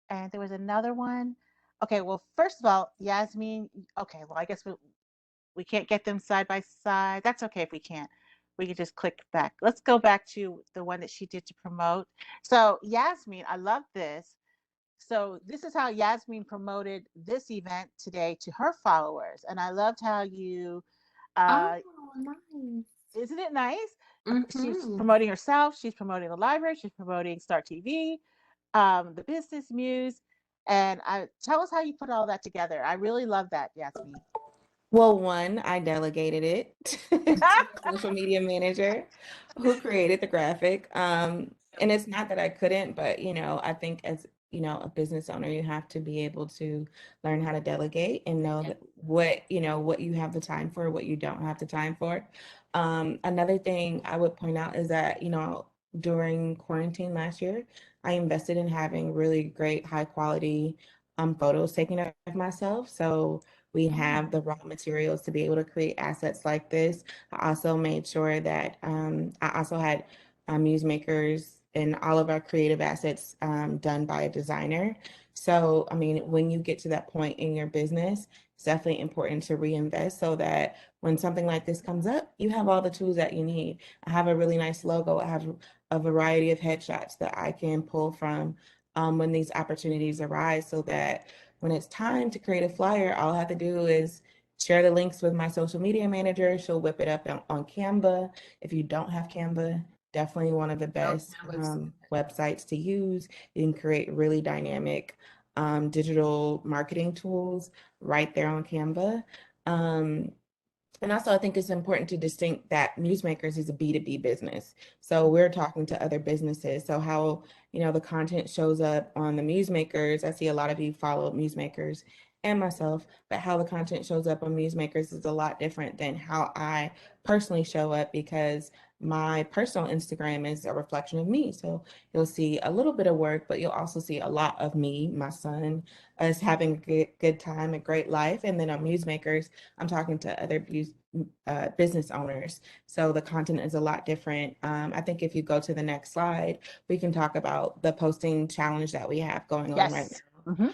And there was another one. Okay, well, first of all, Yasmine, okay, well, I guess we can't get them side by side. That's okay if we can't. We can just click back. Let's go back to the one that she did to promote. So Yasmine, I love this. So this is how Yasmine promoted this event today to her followers. And I loved how you, Oh, uh, nice. isn't it nice? She's Mm-hmm. promoting herself. She's promoting the library. She's promoting Start TV, the Business Muse. And tell us how you put all that together. I really love that, Yasmine. Well, one, I delegated it to a social media manager who created the graphic. And it's not that I couldn't, but I think as a business owner, you have to be able to learn how to delegate and know that what you have the time for, what you don't have the time for. Another thing I would point out is that, during quarantine last year, I invested in having really great, high quality photos taken of myself. So we have the raw materials to be able to create assets like this. I also made sure that I also had muse makers and all of our creative assets done by a designer. So, I mean, when you get to that point in your business, it's definitely important to reinvest so that when something like this comes up, you have all the tools that you need. I have a really nice logo. I have a variety of headshots that I can pull from when these opportunities arise so that when it's time to create a flyer, all I have to do is share the links with my social media manager. She'll whip it up on Canva. If you don't have Canva, definitely one of the best websites to use. You can create really dynamic digital marketing tools right there on Canva. And also, I think it's important to distinct that Newsmakers is a B2B business. So we're talking to other businesses. So how, the content shows up on the Newsmakers, I see a lot of you follow Newsmakers and myself, but how the content shows up on Newsmakers is a lot different than how I personally show up, because my personal Instagram is a reflection of me. So you'll see a little bit of work, but you'll also see a lot of me, my son, us having a good time, a great life. And then on Newsmakers, I'm talking to other business owners. So the content is a lot different. I think if you go to the next slide, we can talk about the posting challenge that we have going on right now. Mm-hmm.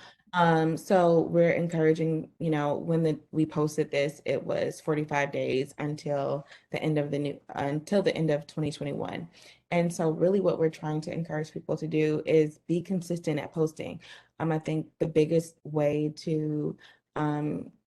So we're encouraging, when we posted this, it was 45 days until the end of until the end of 2021. And so really what we're trying to encourage people to do is be consistent at posting. I think the biggest way to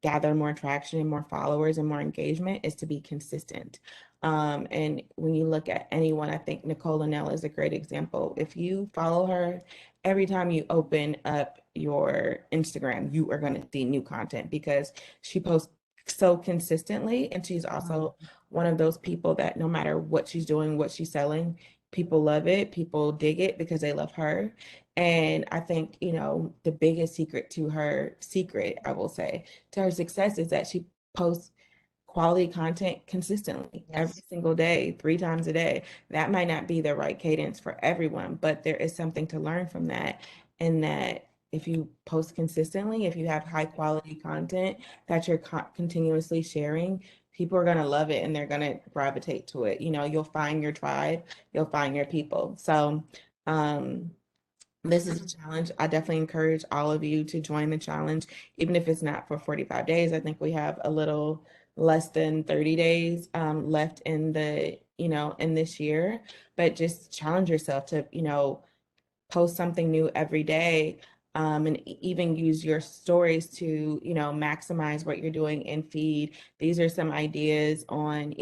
gather more traction and more followers and more engagement is to be consistent. And when you look at anyone, I think Nicole Linnell is a great example. If you follow her, every time you open up your Instagram, you are going to see new content because she posts so consistently. And she's also one of those people that no matter what she's doing, what she's selling, people love it, people dig it because they love her. And I think, the biggest secret, I will say, to her success is that she posts quality content consistently every single day, 3 times a day. That might not be the right cadence for everyone, but there is something to learn from that. And that if you post consistently, if you have high quality content that you're continuously sharing, people are going to love it and they're going to gravitate to it. You'll find your tribe, you'll find your people. So, this is a challenge. I definitely encourage all of you to join the challenge, even if it's not for 45 days. I think we have a little less than 30 days left in in this year, but just challenge yourself to, post something new every day, and even use your stories to, maximize what you're doing in feed. These are some ideas on,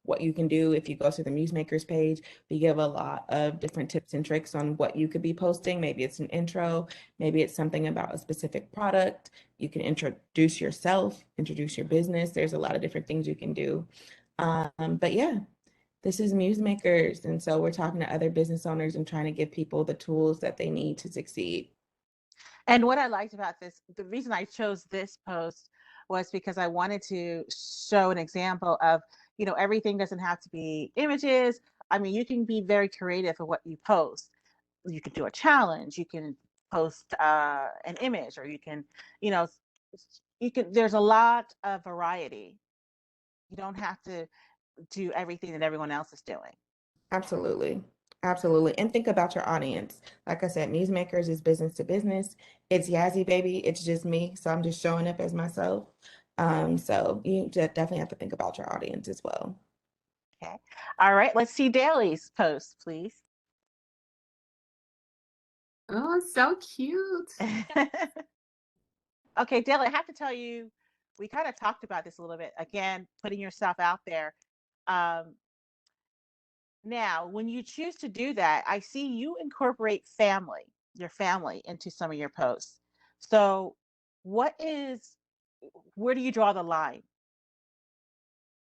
what you can do. If you go to the Newsmakers page, we give a lot of different tips and tricks on what you could be posting. Maybe it's an intro, maybe it's something about a specific product. You can introduce yourself, introduce your business. There's a lot of different things you can do. But yeah, this is Newsmakers, and so we're talking to other business owners and trying to give people the tools that they need to succeed. And what I liked about this, the reason I chose this post was because I wanted to show an example of, everything doesn't have to be images. I mean, you can be very creative in what you post. You can do a challenge, you can post an image, or you can, there's a lot of variety. You don't have to do everything that everyone else is doing. Absolutely. Absolutely. And think about your audience. Like I said, Newsmakers is business to business. It's Yazzie, baby. It's just me. So I'm just showing up as myself. So you definitely have to think about your audience as well. Okay. All right. Let's see Daly's post, please. Oh, so cute. Okay, Daly, I have to tell you, we kind of talked about this a little bit. Again, putting yourself out there. Now, when you choose to do that, I see you incorporate your family into some of your posts. So, where do you draw the line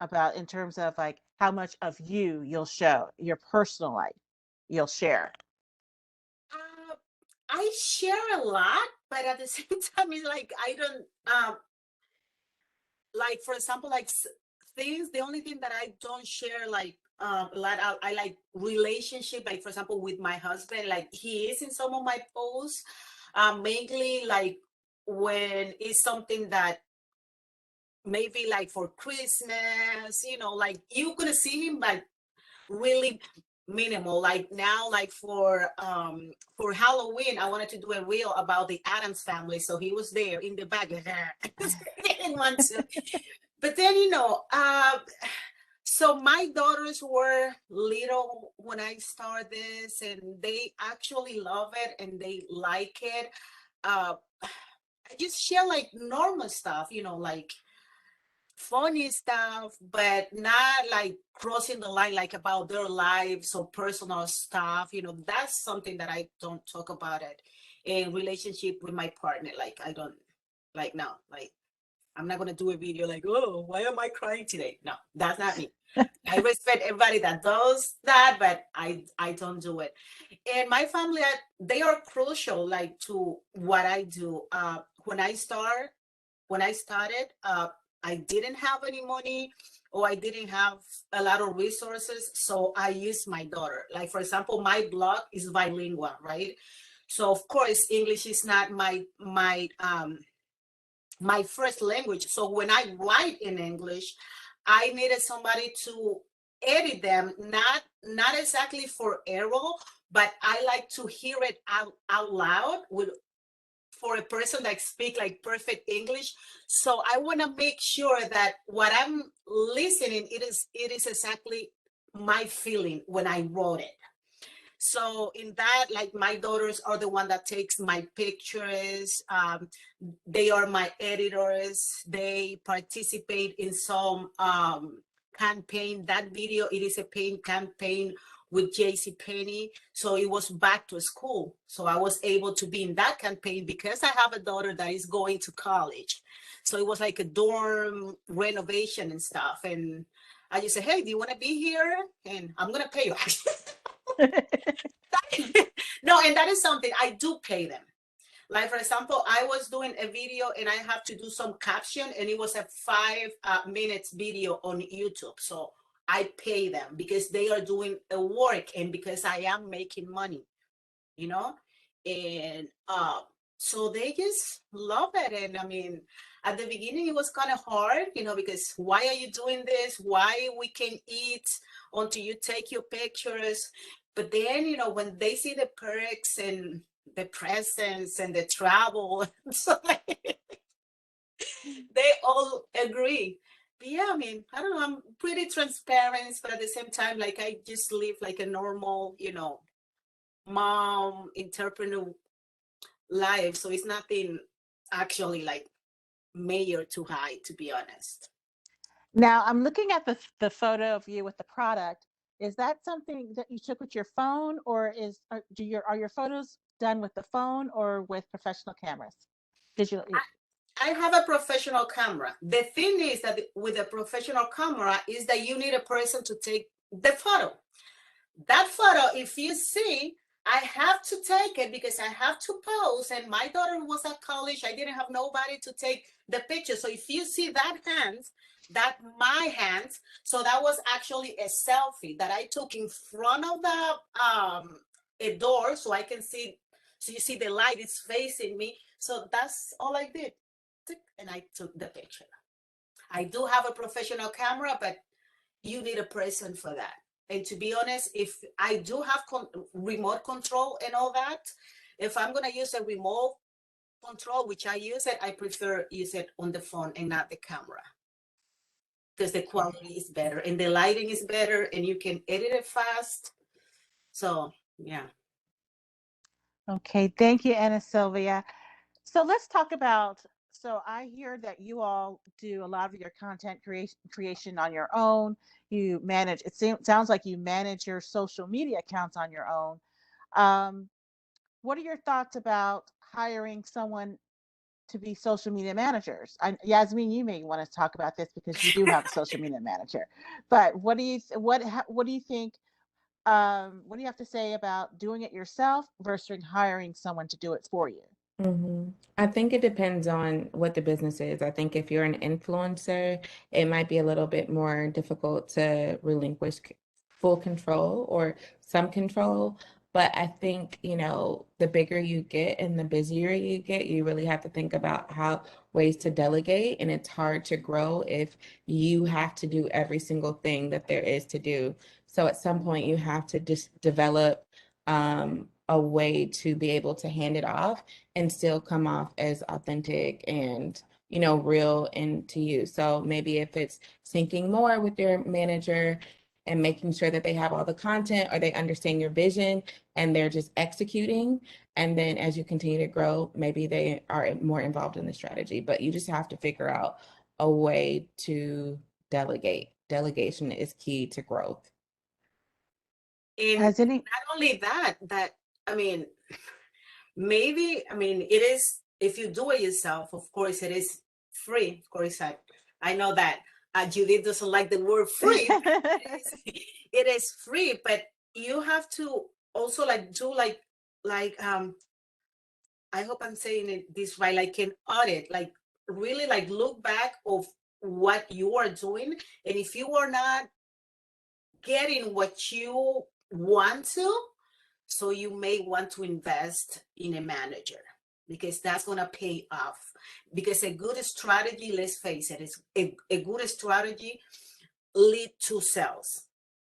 about in terms of like how much of you'll show, your personal life you'll share? I share a lot, but at the same time, it's like I don't like, for example, like things. The only thing that I don't share like a lot, I like relationship. Like for example, with my husband, like he is in some of my posts, mainly like when it's something that maybe like for Christmas, like you're gonna see him, but really minimal. Like now, like for Halloween, I wanted to do a reel about the Addams family, so he was there in the back. I didn't want to, but then so my daughters were little when I started this, and they actually love it and they like it. I just share like normal stuff, like funny stuff, but not like crossing the line, like about their lives or personal stuff. That's something that I don't talk about it in relationship with my partner. Like, I don't, like, no, like, I'm not going to do a video like, oh, why am I crying today? No, that's not me. I respect everybody that does that, but I don't do it. And my family, they are crucial, like, to what I do. When I started, I didn't have any money, or I didn't have a lot of resources. So I used my daughter. Like, for example, my blog is bilingual, right? So of course, English is not my first language. So when I write in English, I needed somebody to edit them, not exactly for error, but I like to hear it out loud for a person that speak like perfect English. So I want to make sure that what I'm listening, it is exactly my feeling when I wrote it. So in that, like, my daughters are the one that takes my pictures. They are my editors. They participate in some campaign. That video, it is a paint campaign with JCPenney. So it was back to school. So I was able to be in that campaign because I have a daughter that is going to college. So it was like a dorm renovation and stuff. And I just said, hey, do you want to be here? And I'm going to pay you. No, and that is something I do pay them. Like, for example, I was doing a video and I have to do some caption, and it was a 5 minutes video on YouTube. So I pay them because they are doing a work and because I am making money, you know? And so they just love it. And I mean, at the beginning, it was kind of hard, because why are you doing this? Why we can eat until you take your pictures? But then, when they see the perks and the presents and the travel, so they all agree. But yeah, I mean, I don't know, I'm pretty transparent, but at the same time, like, I just live like a normal, mom, entrepreneur life. So it's nothing actually like major to hide, to be honest. Now I'm looking at the photo of you with the product. Is that something that you took with your phone, or are your photos done with the phone or with professional cameras? Digital. I have a professional camera. The thing is that with a professional camera is that you need a person to take the photo. That photo, if you see, I have to take it because I have to pose. And my daughter was at college. I didn't have nobody to take the picture. So if you see that hands, that my hands. So that was actually a selfie that I took in front of a door, so I can see. So you see the light is facing me. So that's all I did, and I took the picture. I do have a professional camera, but you need a person for that. And to be honest, if I do have remote control and all that, if I'm going to use a remote control, which I use it, I prefer use it on the phone and not the camera, because the quality is better and the lighting is better and you can edit it fast. So yeah. Okay, thank you, Anna Sylvia. So let's talk about, so I hear that you all do a lot of your content creation on your own. You manage, sounds like you manage your social media accounts on your own. What are your thoughts about hiring someone to be social media managers? Yasmine, you may want to talk about this because you do have a social media manager. But what do you think? What do you have to say about doing it yourself versus hiring someone to do it for you? I think it depends on what the business is. I think if you're an influencer, it might be a little bit more difficult to relinquish full control or some control. But I think, the bigger you get and the busier you get, you really have to think about how ways to delegate. And it's hard to grow if you have to do every single thing that there is to do. So at some point, you have to just develop a way to be able to hand it off and still come off as authentic and real into you. So maybe if it's syncing more with your manager and making sure that they have all the content or they understand your vision and they're just executing, and then as you continue to grow, maybe they are more involved in the strategy. But you just have to figure out a way to delegate. Delegation is key to growth. And Has any not only that, I mean, maybe, I mean, it is, if you do it yourself, of course, it is free. Of course, I know that Judith doesn't like the word free. It is free, but you have to also like do I hope I'm saying it this right, like an audit, like really like look back of what you are doing. And if you are not getting what you want to, so you may want to invest in a manager because that's going to pay off. Because a good strategy, let's face it, is a good strategy lead to sales.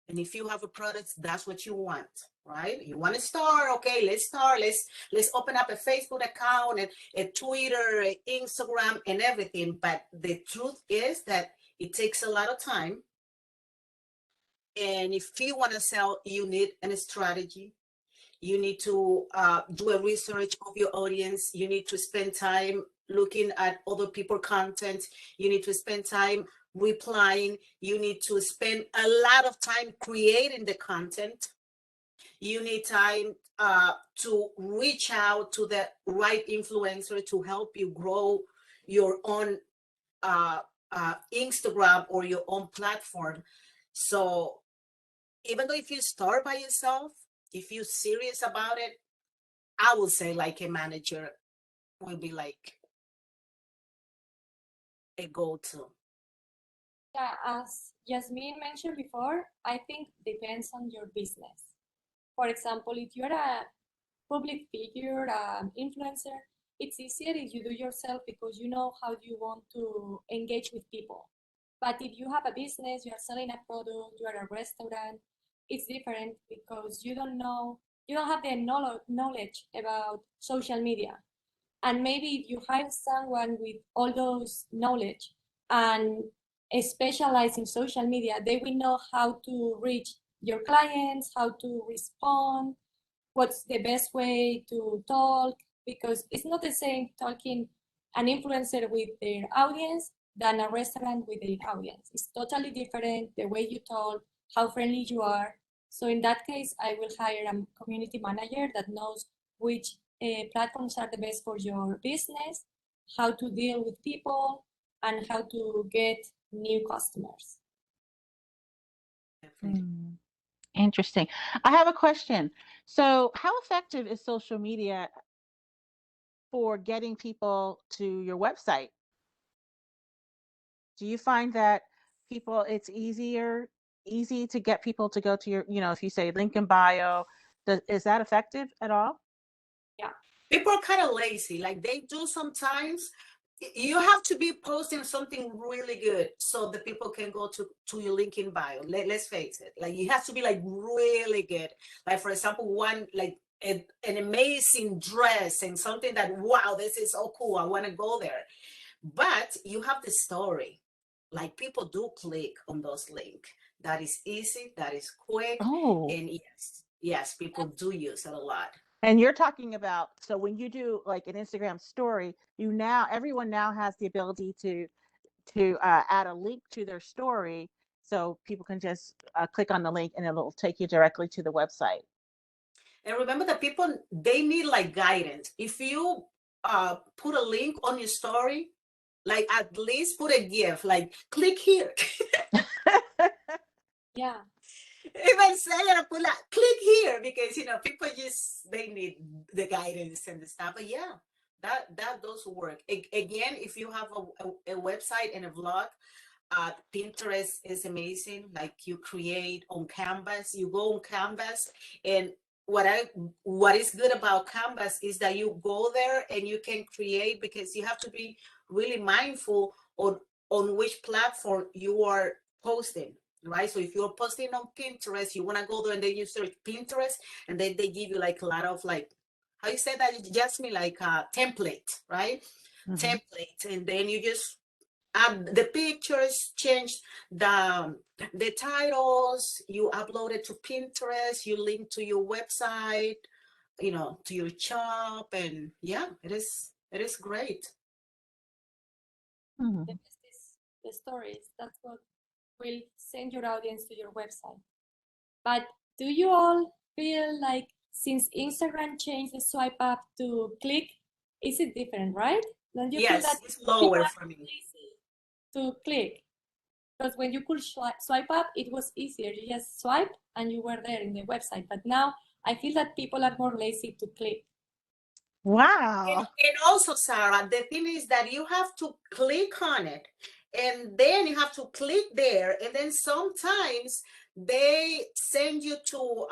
And if you have a product, that's what you want, right? You want to start, okay, let's start. Let's open up a Facebook account and a Twitter, a Instagram, and everything. But the truth is that it takes a lot of time. And if you want to sell, you need a strategy. You need to do a research of your audience. You need to spend time looking at other people's content. You need to spend time replying. You need to spend a lot of time creating the content. You need time to reach out to the right influencer to help you grow your own Instagram or your own platform. So even though if you start by yourself, if you're serious about it, I will say like a manager will be like a go-to. Yeah, as Yasmine mentioned before, I think depends on your business. For example, if you're a public figure, influencer, it's easier if you do yourself because you know how you want to engage with people. But if you have a business, you are selling a product, you are a restaurant, it's different because you don't know, you don't have the knowledge about social media. And maybe if you hire someone with all those knowledge and specialize in social media, they will know how to reach your clients, how to respond, what's the best way to talk, because it's not the same talking an influencer with their audience than a restaurant with their audience. It's totally different, the way you talk, how friendly you are. So in that case, I will hire a community manager that knows which platforms are the best for your business, how to deal with people, and how to get new customers. Interesting. I have a question. So, how effective is social media for getting people to your website? Do you find that it's easy to get people to go to your, if you say link in bio, is that effective at all? Yeah. People are kind of lazy, like they do sometimes. You have to be posting something really good so the people can go to your link in bio. Let's face it, like it has to be like really good. Like for example, one like an amazing dress and something that, wow, this is so cool, I want to go there. But you have the story, like people do click on those links. That is easy, that is quick. Oh. And yes, people do use it a lot. And you're talking about, so when you do like an Instagram story, everyone now has the ability to add a link to their story, so people can just click on the link and it'll take you directly to the website. And remember that people, they need like guidance. If you put a link on your story, like at least put a GIF, like click here. Yeah. Even say it, put like click here, because people just, they need the guidance and the stuff. But yeah, that does work. Again, if you have a website and a blog, Pinterest is amazing. Like you create on Canvas, you go on Canvas, and what is good about Canvas is that you go there and you can create, because you have to be really mindful on which platform you are posting, right? So if you're posting on Pinterest, you want to go there and then you search Pinterest, and then they give you like a lot of like, how you say that, Jasmine, like a template, right? Mm-hmm. Template, and then you just add the pictures, change the titles, you upload it to Pinterest, you link to your website, to your shop, and yeah, it is great. Mm-hmm. The best is the stories. That's what will send your audience to your website. But do you all feel like since Instagram changed the swipe up to click, is it different, right? Don't you feel that Yes, it's people lower are for me. lazy to click? Because when you could swipe up, it was easier. You just swipe and you were there in the website. But now I feel that people are more lazy to click. Wow. And also, Sarah, the thing is that you have to click on it, and then you have to click there, and then sometimes they send you to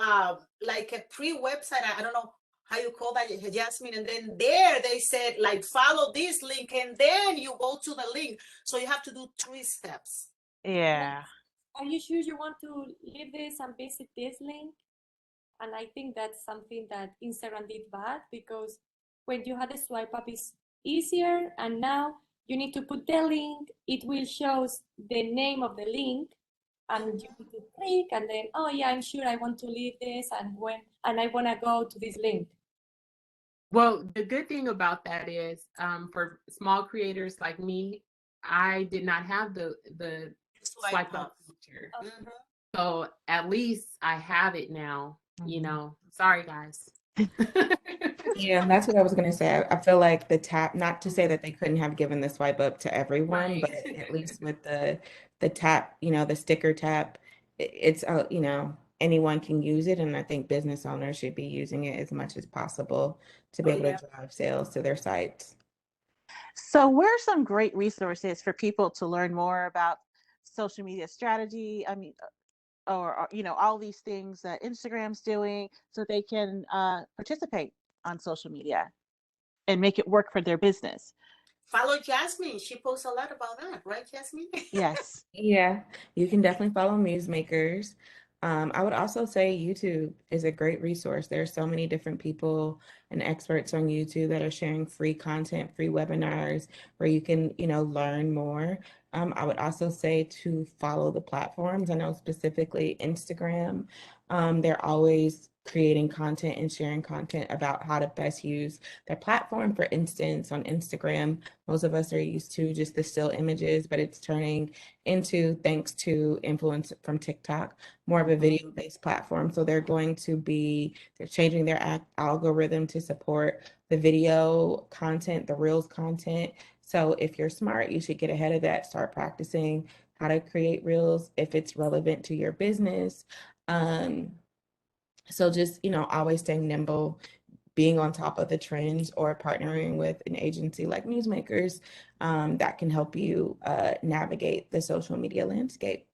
like a pre-website. I don't know how you call that, Yasmine. And then there they said like follow this link, and then you go to the link. So you have to do 3 steps. Yeah. Are you sure you want to leave this and visit this link? And I think that's something that Instagram did bad, because when you had a swipe up, it's easier, and now you need to put the link. It will show the name of the link, and you need to click, and then, oh yeah, I'm sure I want to leave this, and I want to go to this link. Well, the good thing about that is for small creators like me, I did not have the swipe up feature. Mhm. So at least I have it now, you Mhm. know. Sorry, guys. Yeah, that's what I was gonna say. I feel like the tap, not to say that they couldn't have given the swipe up to everyone, Right. but at least with the tap, the sticker tap, it's anyone can use it, and I think business owners should be using it as much as possible to be Oh, able yeah. to drive sales to their sites. So, where are some great resources for people to learn more about social media strategy? I mean, or all these things that Instagram's doing, so they can participate on social media and make it work for their business. Follow Jasmine. She posts a lot about that, right, Jasmine? Yes. Yeah, you can definitely follow Muse Makers. I would also say YouTube is a great resource. There are so many different people and experts on YouTube that are sharing free content, free webinars where you can, learn more. I would also say to follow the platforms. I know specifically Instagram, they're always creating content and sharing content about how to best use their platform. For instance, on Instagram, most of us are used to just the still images, but it's turning into, thanks to influence from TikTok, more of a video-based platform. So they're changing their algorithm to support the video content, the Reels content. So if you're smart, you should get ahead of that, start practicing how to create Reels if it's relevant to your business. So just, always staying nimble, being on top of the trends, or partnering with an agency like Newsmakers that can help you navigate the social media landscape.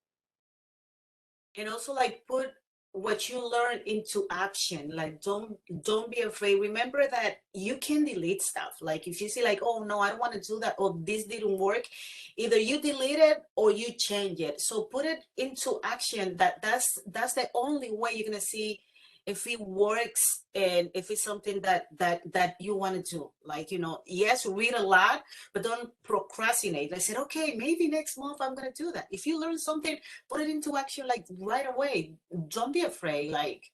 And also like put what you learn into action. Like don't be afraid. Remember that you can delete stuff. Like if you see like, oh no, I don't want to do that, or this didn't work, either you delete it or you change it. So put it into action. That's the only way you're gonna see if it works, and if it's something that you want to do. Like, yes, read a lot, but don't procrastinate. I said, okay, maybe next month I'm gonna do that. If you learn something, put it into action like right away. Don't be afraid. Like,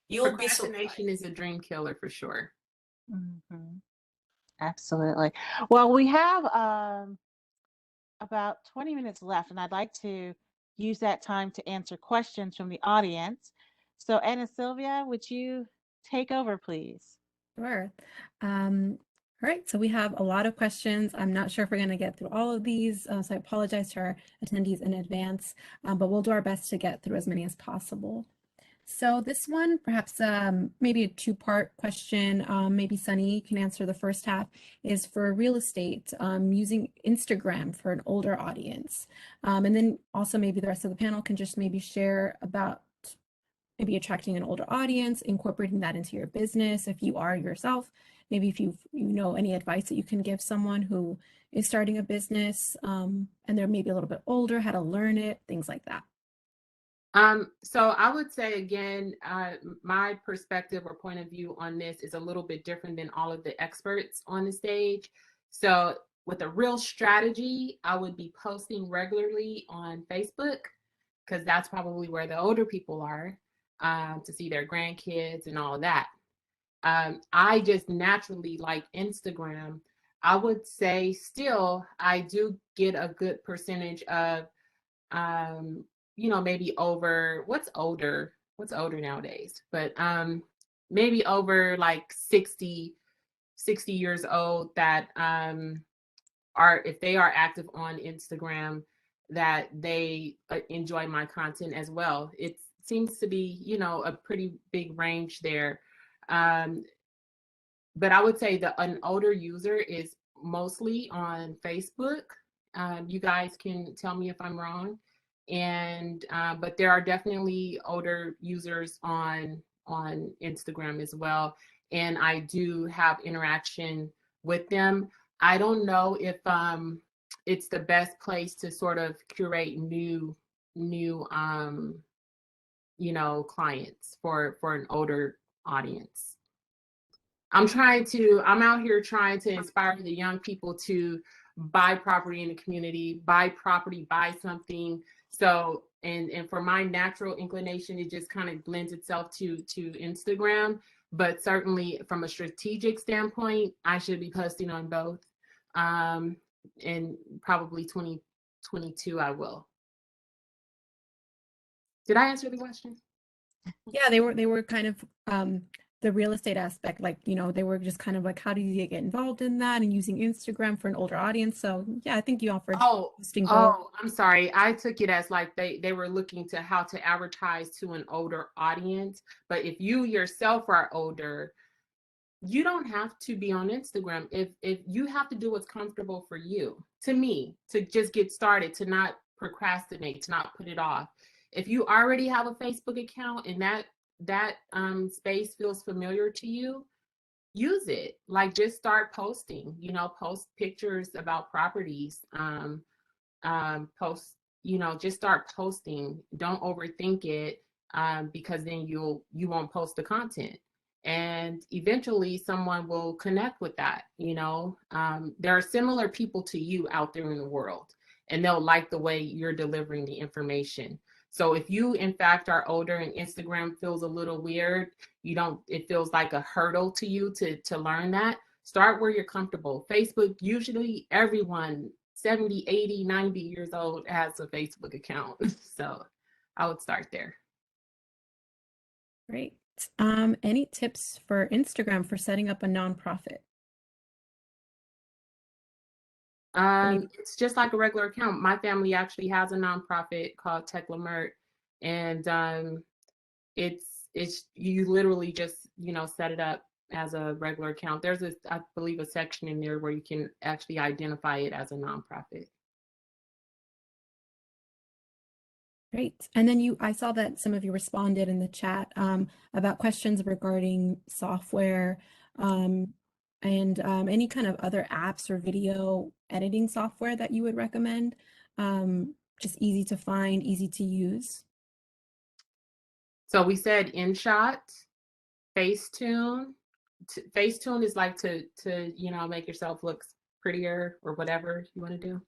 you'll be Procrastination surprised. is a dream killer for sure. Mm-hmm. Absolutely. Well, we have about 20 minutes left, and I'd like to use that time to answer questions from the audience. So, Anna Sylvia, would you take over, please? Sure. All right, so we have a lot of questions. I'm not sure if we're going to get through all of these, so I apologize to our attendees in advance, but we'll do our best to get through as many as possible. So this one, perhaps maybe a two-part question, maybe Sunny can answer the first half, is for real estate, using Instagram for an older audience. And then also maybe the rest of the panel can just maybe share about maybe attracting an older audience, incorporating that into your business if you are yourself. Maybe if you know any advice that you can give someone who is starting a business and they're maybe a little bit older, how to learn it, things like that. So I would say again, my perspective or point of view on this is a little bit different than all of the experts on the stage. So with a real strategy, I would be posting regularly on Facebook, because that's probably where the older people are, to see their grandkids and all of that. I just naturally like Instagram, I would say still I do get a good percentage of maybe over what's older nowadays, but maybe over like 60 years old that are, if they are active on Instagram, that they enjoy my content as well. It seems to be, a pretty big range there. But I would say an older user is mostly on Facebook. You guys can tell me if I'm wrong. And but there are definitely older users on Instagram as well. And I do have interaction with them. I don't know if it's the best place to sort of curate new clients for an older audience. I'm out here trying to inspire the young people to buy property in the community, buy something. So, and for my natural inclination, it just kind of blends itself to Instagram. But certainly from a strategic standpoint, I should be posting on both. And probably 2022, I will. Did I answer the question? Yeah, they were kind of the real estate aspect, like, they were just kind of like, how do you get involved in that and using Instagram for an older audience? So yeah, I think you offered posting both. I'm sorry. I took it as like they were looking to how to advertise to an older audience. But if you yourself are older, you don't have to be on Instagram. If you have to do what's comfortable for you, to me, to just get started, to not procrastinate, to not put it off. If you already have a Facebook account and that space feels familiar to you, use it. Like, just start posting, post pictures about properties, post, just start posting. Don't overthink it, because then you won't post the content. And eventually someone will connect with that. There are similar people to you out there in the world, and they'll like the way you're delivering the information. So if you, in fact, are older and Instagram feels a little weird, it feels like a hurdle to you to learn that, start where you're comfortable. Facebook, usually everyone 70, 80, 90 years old has a Facebook account. So I would start there. Great. Any tips for Instagram for setting up a nonprofit? It's just like a regular account. My family actually has a nonprofit called Tech Lamert, and it's you literally just set it up as a regular account. There's I believe a section in there where you can actually identify it as a nonprofit. Great. And then I saw that some of you responded in the chat about questions regarding software and any kind of other apps or video editing software that you would recommend. Just easy to find, easy to use. So we said InShot, Facetune. Facetune is like to make yourself look prettier or whatever you want to do.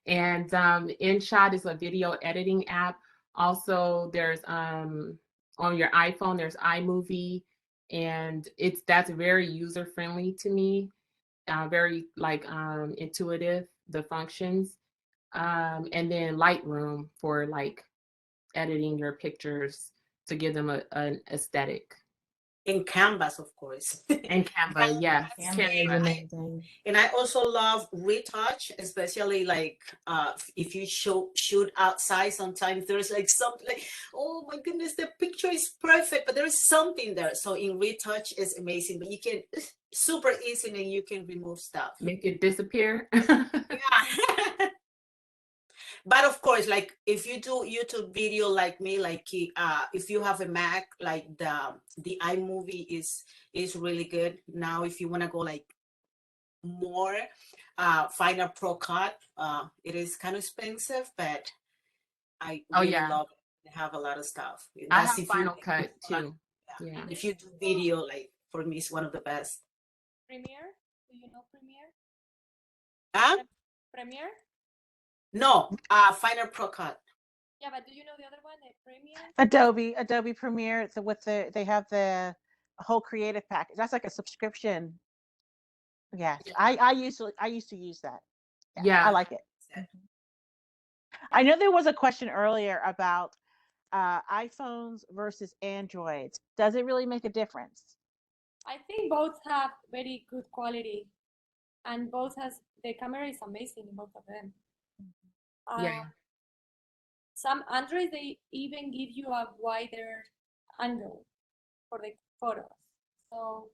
And InShot is a video editing app. Also, there's on your iPhone, there's iMovie, and that's very user friendly to me. Very intuitive, the functions. And then Lightroom for like editing your pictures to give them an aesthetic. In Canvas, of course. And Canva, yes. Canva is amazing. And I also love retouch, especially like if you shoot outside. Sometimes there's like something like, oh my goodness, the picture is perfect, but there's something there. So in retouch is amazing, but you can super easy and you can remove stuff. Make it disappear. Yeah. But of course, like if you do YouTube video like me, like if you have a Mac, like the iMovie is really good. Now, if you want to go like more Final Pro Cut, it is kind of expensive, but I really love it. They have a lot of stuff. I have Final Cut too. Yeah. If you do video, like for me, it's one of the best. Premiere? Do you know Premiere? Huh? Premiere? No, Final Pro Cut. Yeah, but do you know the other one, the Premiere? Adobe Premiere. So they have the whole creative package. That's like a subscription. Yes, Yeah. I used to use that. Yeah, I Yeah. like it. I know there was a question earlier about iPhones versus Androids. Does it really make a difference? I think both have very good quality, and both has the camera is amazing in both of them. Yeah. Some Androids they even give you a wider angle for the photos. So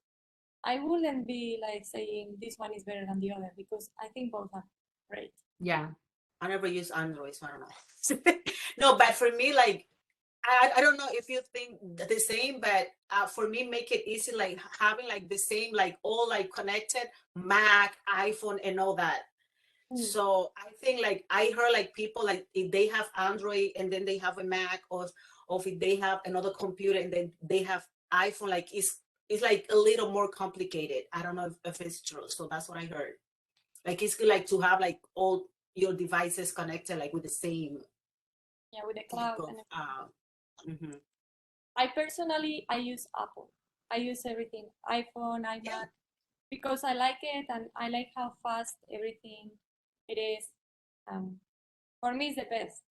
I wouldn't be like saying this one is better than the other because I think both are great. Yeah. I never use Android, so I don't know. No, but for me, like I don't know if you think the same, but for me, make it easy, like having like the same, like all like connected Mac, iPhone, and all that. Mm. So I think like I heard like people like if they have Android and then they have a Mac, or if they have another computer and then they have iPhone, like it's like a little more complicated. I don't know if it's true. So that's what I heard. Like it's good like to have like all your devices connected like with the same Yeah, with the type cloud of and mhm. I personally I use Apple. I use everything iPhone, iMac Yeah. because I like it and I like how fast everything it is. Um, for me, it's the best.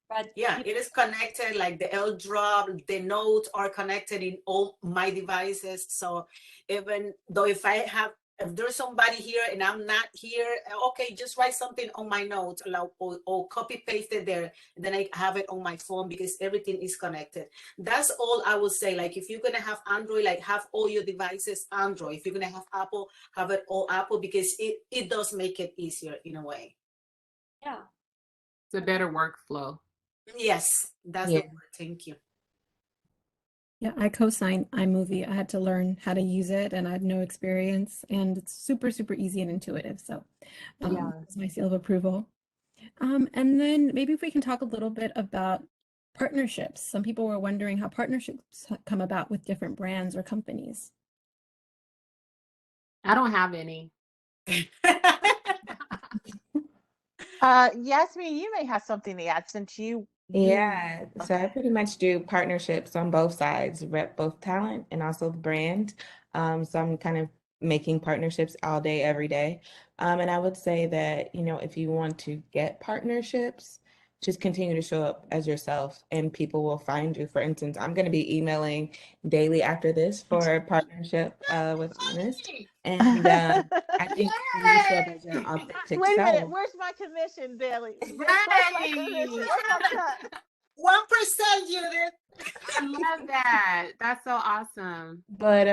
But Yeah, it is connected, like the AirDrop, the notes are connected in all my devices. So even though if there's somebody here and I'm not here, okay, just write something on my notes or copy paste it there. And then I have it on my phone because everything is connected. That's all I would say. Like if you're going to have Android, like have all your devices Android. If you're going to have Apple, have it all Apple because it does make it easier in a way. yeah, It's a better workflow. Yes, that's the Yeah. word. Thank you. Yeah, I co-sign iMovie. I had to learn how to use it and I had no experience and it's super, super easy and intuitive. So Yeah. it's my seal of approval. And then maybe if we can talk a little bit about partnerships. Some people were wondering how partnerships come about with different brands or companies. I don't have any. Yasmin, you may have something to add since you Yeah, so I okay. pretty much do partnerships on both sides, rep both talent and also the brand. So I'm kind of making partnerships all day, every day. And I would say that, if you want to get partnerships, just continue to show up as yourself and people will find you. For instance, I'm going to be emailing daily after this for a partnership with Honest. And I think when you show up as your authentic Wait a minute, self, where's my commission, Bailey? Where's my commission? Right. Where's my cut? 1%, Judith. I love that. That's so awesome. but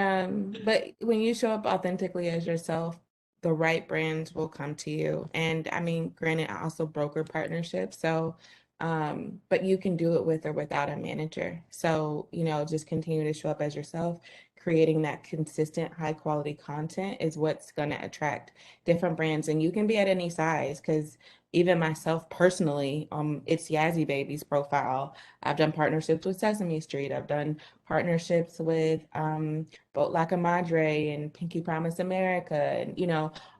when you show up authentically as yourself, the right brands will come to you. And I mean, granted, I also broker partnerships. So, but you can do it with or without a manager. So, just continue to show up as yourself. Creating that consistent, high quality content is what's going to attract different brands. And you can be at any size because even myself personally, it's Yazzie Baby's profile. I've done partnerships with Sesame Street. I've done partnerships with Boat Like a Madre and Pinky Promise America and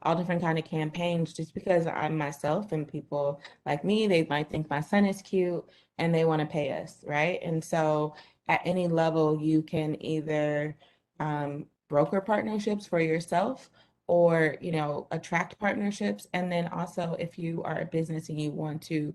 all different kind of campaigns just because I'm myself and people like me, they might think my son is cute and they want to pay us, right? And so at any level you can either broker partnerships for yourself or attract partnerships. And then also if you are a business and you want to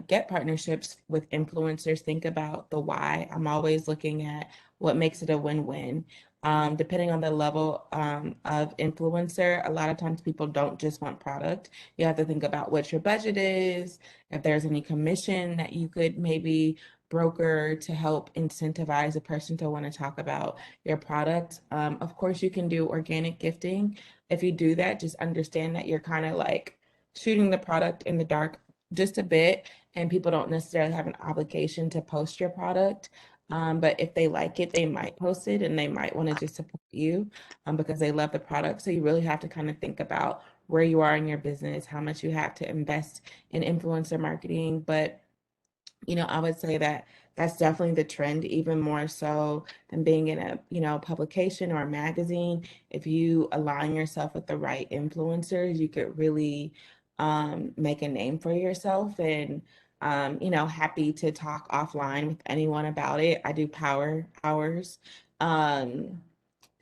get partnerships with influencers, think about the why. I'm always looking at what makes it a win-win. Depending on the level of influencer, a lot of times people don't just want product. You have to think about what your budget is, if there's any commission that you could maybe broker to help incentivize a person to want to talk about your product. Of course, you can do organic gifting. If you do that, just understand that you're kind of like shooting the product in the dark just a bit, and people don't necessarily have an obligation to post your product. But if they like it, they might post it and they might want to just support you because they love the product. So you really have to kind of think about where you are in your business, how much you have to invest in influencer marketing. But I would say that that's definitely the trend, even more so than being in a, publication or a magazine. If you align yourself with the right influencers, you could really make a name for yourself. And happy to talk offline with anyone about it. I do power hours.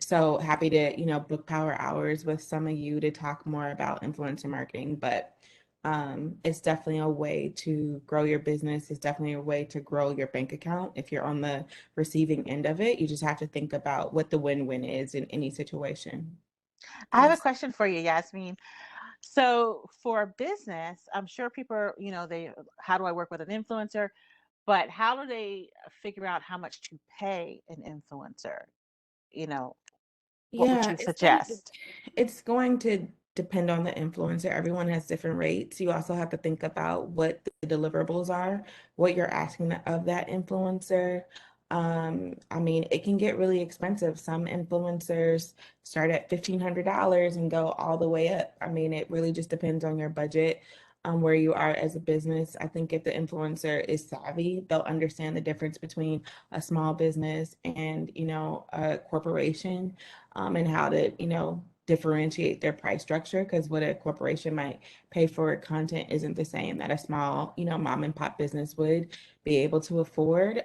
So happy to, book power hours with some of you to talk more about influencer marketing. But it's definitely a way to grow your business. It's definitely a way to grow your bank account. If you're on the receiving end of it, you just have to think about what the win-win is in any situation. I have a Yes. question for you, Yasmine. So for business, I'm sure people are, how do I work with an influencer? But how do they figure out how much to pay an influencer? You know, what would Yeah, you suggest? it's going to depend on the influencer. Everyone has different rates. You also have to think about what the deliverables are, what you're asking of that influencer. I mean, it can get really expensive. Some influencers start at $1,500 and go all the way up. I mean, it really just depends on your budget, where you are as a business. I think if the influencer is savvy, they'll understand the difference between a small business and, a corporation, and how to, differentiate their price structure, because what a corporation might pay for content isn't the same that a small, mom and pop business would be able to afford.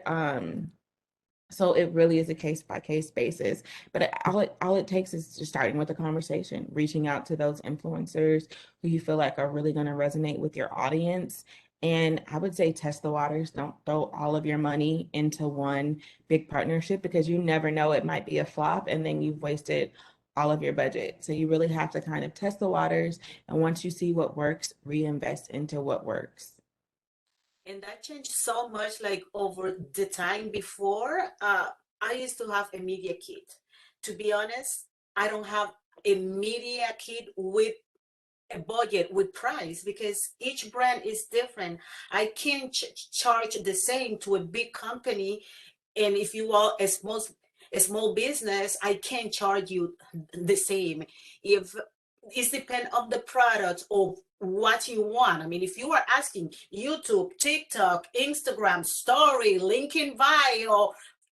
So it really is a case by case basis. But all it takes is just starting with a conversation, reaching out to those influencers who you feel like are really going to resonate with your audience. And I would say test the waters. Don't throw all of your money into one big partnership, because you never know, it might be a flop and then you've wasted all of your budget. So you really have to kind of test the waters. And once you see what works, reinvest into what works. And that changed so much like over the time. Before I used to have a media kit. To be honest, I don't have a media kit with a budget with price, because each brand is different. I can't charge the same to a big company, and if you are a small business, I can't charge you the same. If it depends on the product of what you want. I mean, if you are asking YouTube, TikTok, Instagram story, link in bio,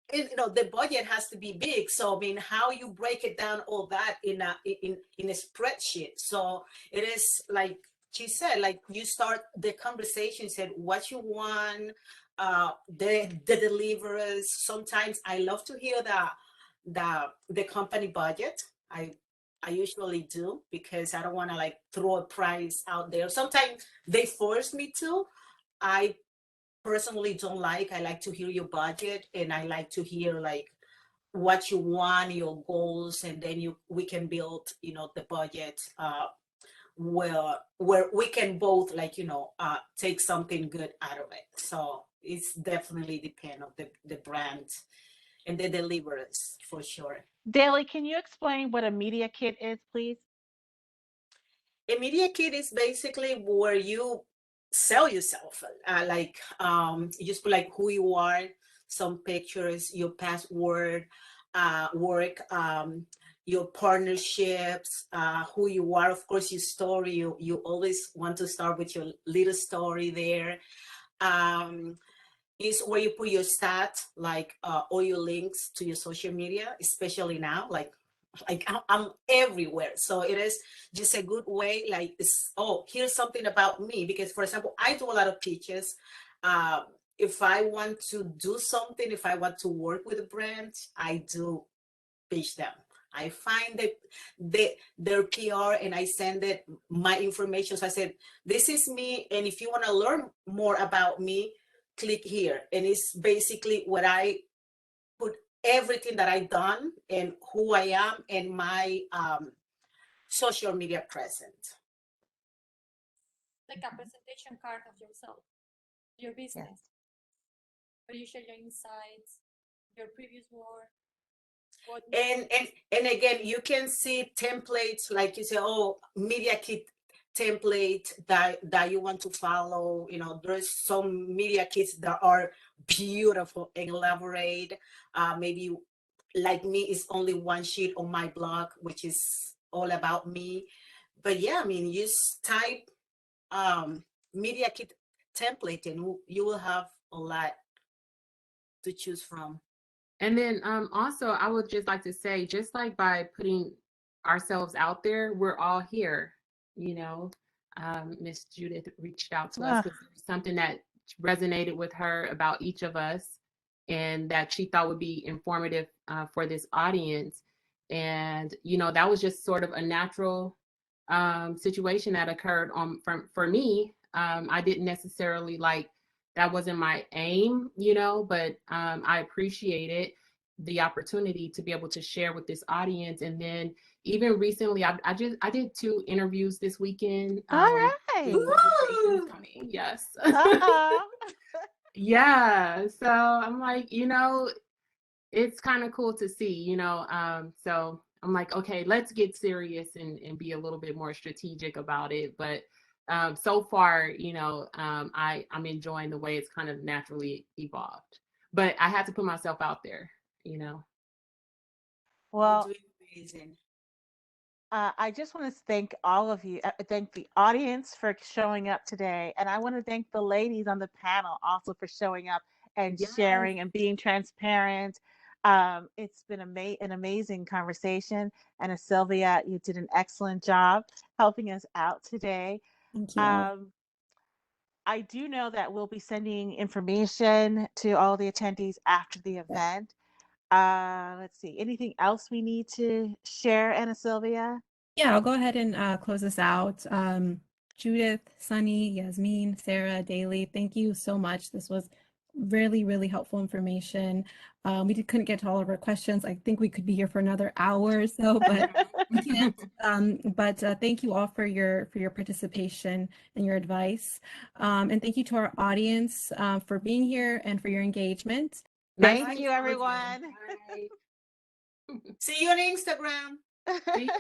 the budget has to be big. So I mean, how you break it down, all that in a spreadsheet. So it is like she said, like you start the conversation, said what you want, the deliverers. Sometimes I love to hear the company budget. I usually do, because I don't want to like throw a price out there. Sometimes they force me to. I personally don't like. I like to hear your budget, and I like to hear like what you want, your goals, and then we can build, the budget, where we can both like, take something good out of it. So it's definitely depend on the brand and the deliverers for sure. Daly, can you explain what a media kit is, please? A media kit is basically where you sell yourself, like you just put like who you are, some pictures, your password, work, your partnerships, who you are, of course, your story. You always want to start with your little story there. um, is where you put your stats, like all your links to your social media, especially now, like I'm everywhere. So it is just a good way, like here's something about me. Because for example, I do a lot of pitches. If I want to do something, if I want to work with a brand, I do pitch them. I find their PR, and I send it my information. So I said, this is me, and if you want to learn more about me, click here. And it's basically what I put, everything that I've done and who I am and my social media presence. Like a presentation card of yourself, your Yes. business, where you share your insights, your previous work, what And again, you can see templates, like you say, oh, media kit template that you want to follow. There's some media kits that are beautiful and elaborate. Maybe like me, is only one sheet on my blog, which is all about me. But yeah, I mean, you type media kit template, and you will have a lot to choose from. And then also, I would just like to say, just like by putting ourselves out there, we're all here. You know, Miss Judith reached out to us Ah, because there's something that resonated with her about each of us, and that she thought would be informative for this audience. And, that was just sort of a natural situation that occurred for me. I didn't necessarily that wasn't my aim, but I appreciated the opportunity to be able to share with this audience. And then even recently, I did 2 interviews this weekend. All right. Presentations coming. Yes. Uh-oh. Yeah. So I'm like, it's kind of cool to see, so I'm like, okay, let's get serious and be a little bit more strategic about it. But so far, I'm enjoying the way it's kind of naturally evolved. But I had to put myself out there. Well, You're doing amazing. I just want to thank all of you, thank the audience for showing up today. And I want to thank the ladies on the panel also for showing up and Yes. sharing and being transparent. It's been an amazing conversation. And Sylvia, you did an excellent job helping us out today. Thank you. I do know that we'll be sending information to all the attendees after the event. Let's see, anything else we need to share, Anna Sylvia? Yeah, I'll go ahead and close this out. Judith, Sunny, Yasmine, Sarah, Daly, thank you so much. This was really, really helpful information. Couldn't get to all of our questions. I think we could be here for another hour or so, but we can't. But thank you all for your participation and your advice. And thank you to our audience for being here and for your engagement. Thank you, everyone. Bye. See you on Instagram. See ya.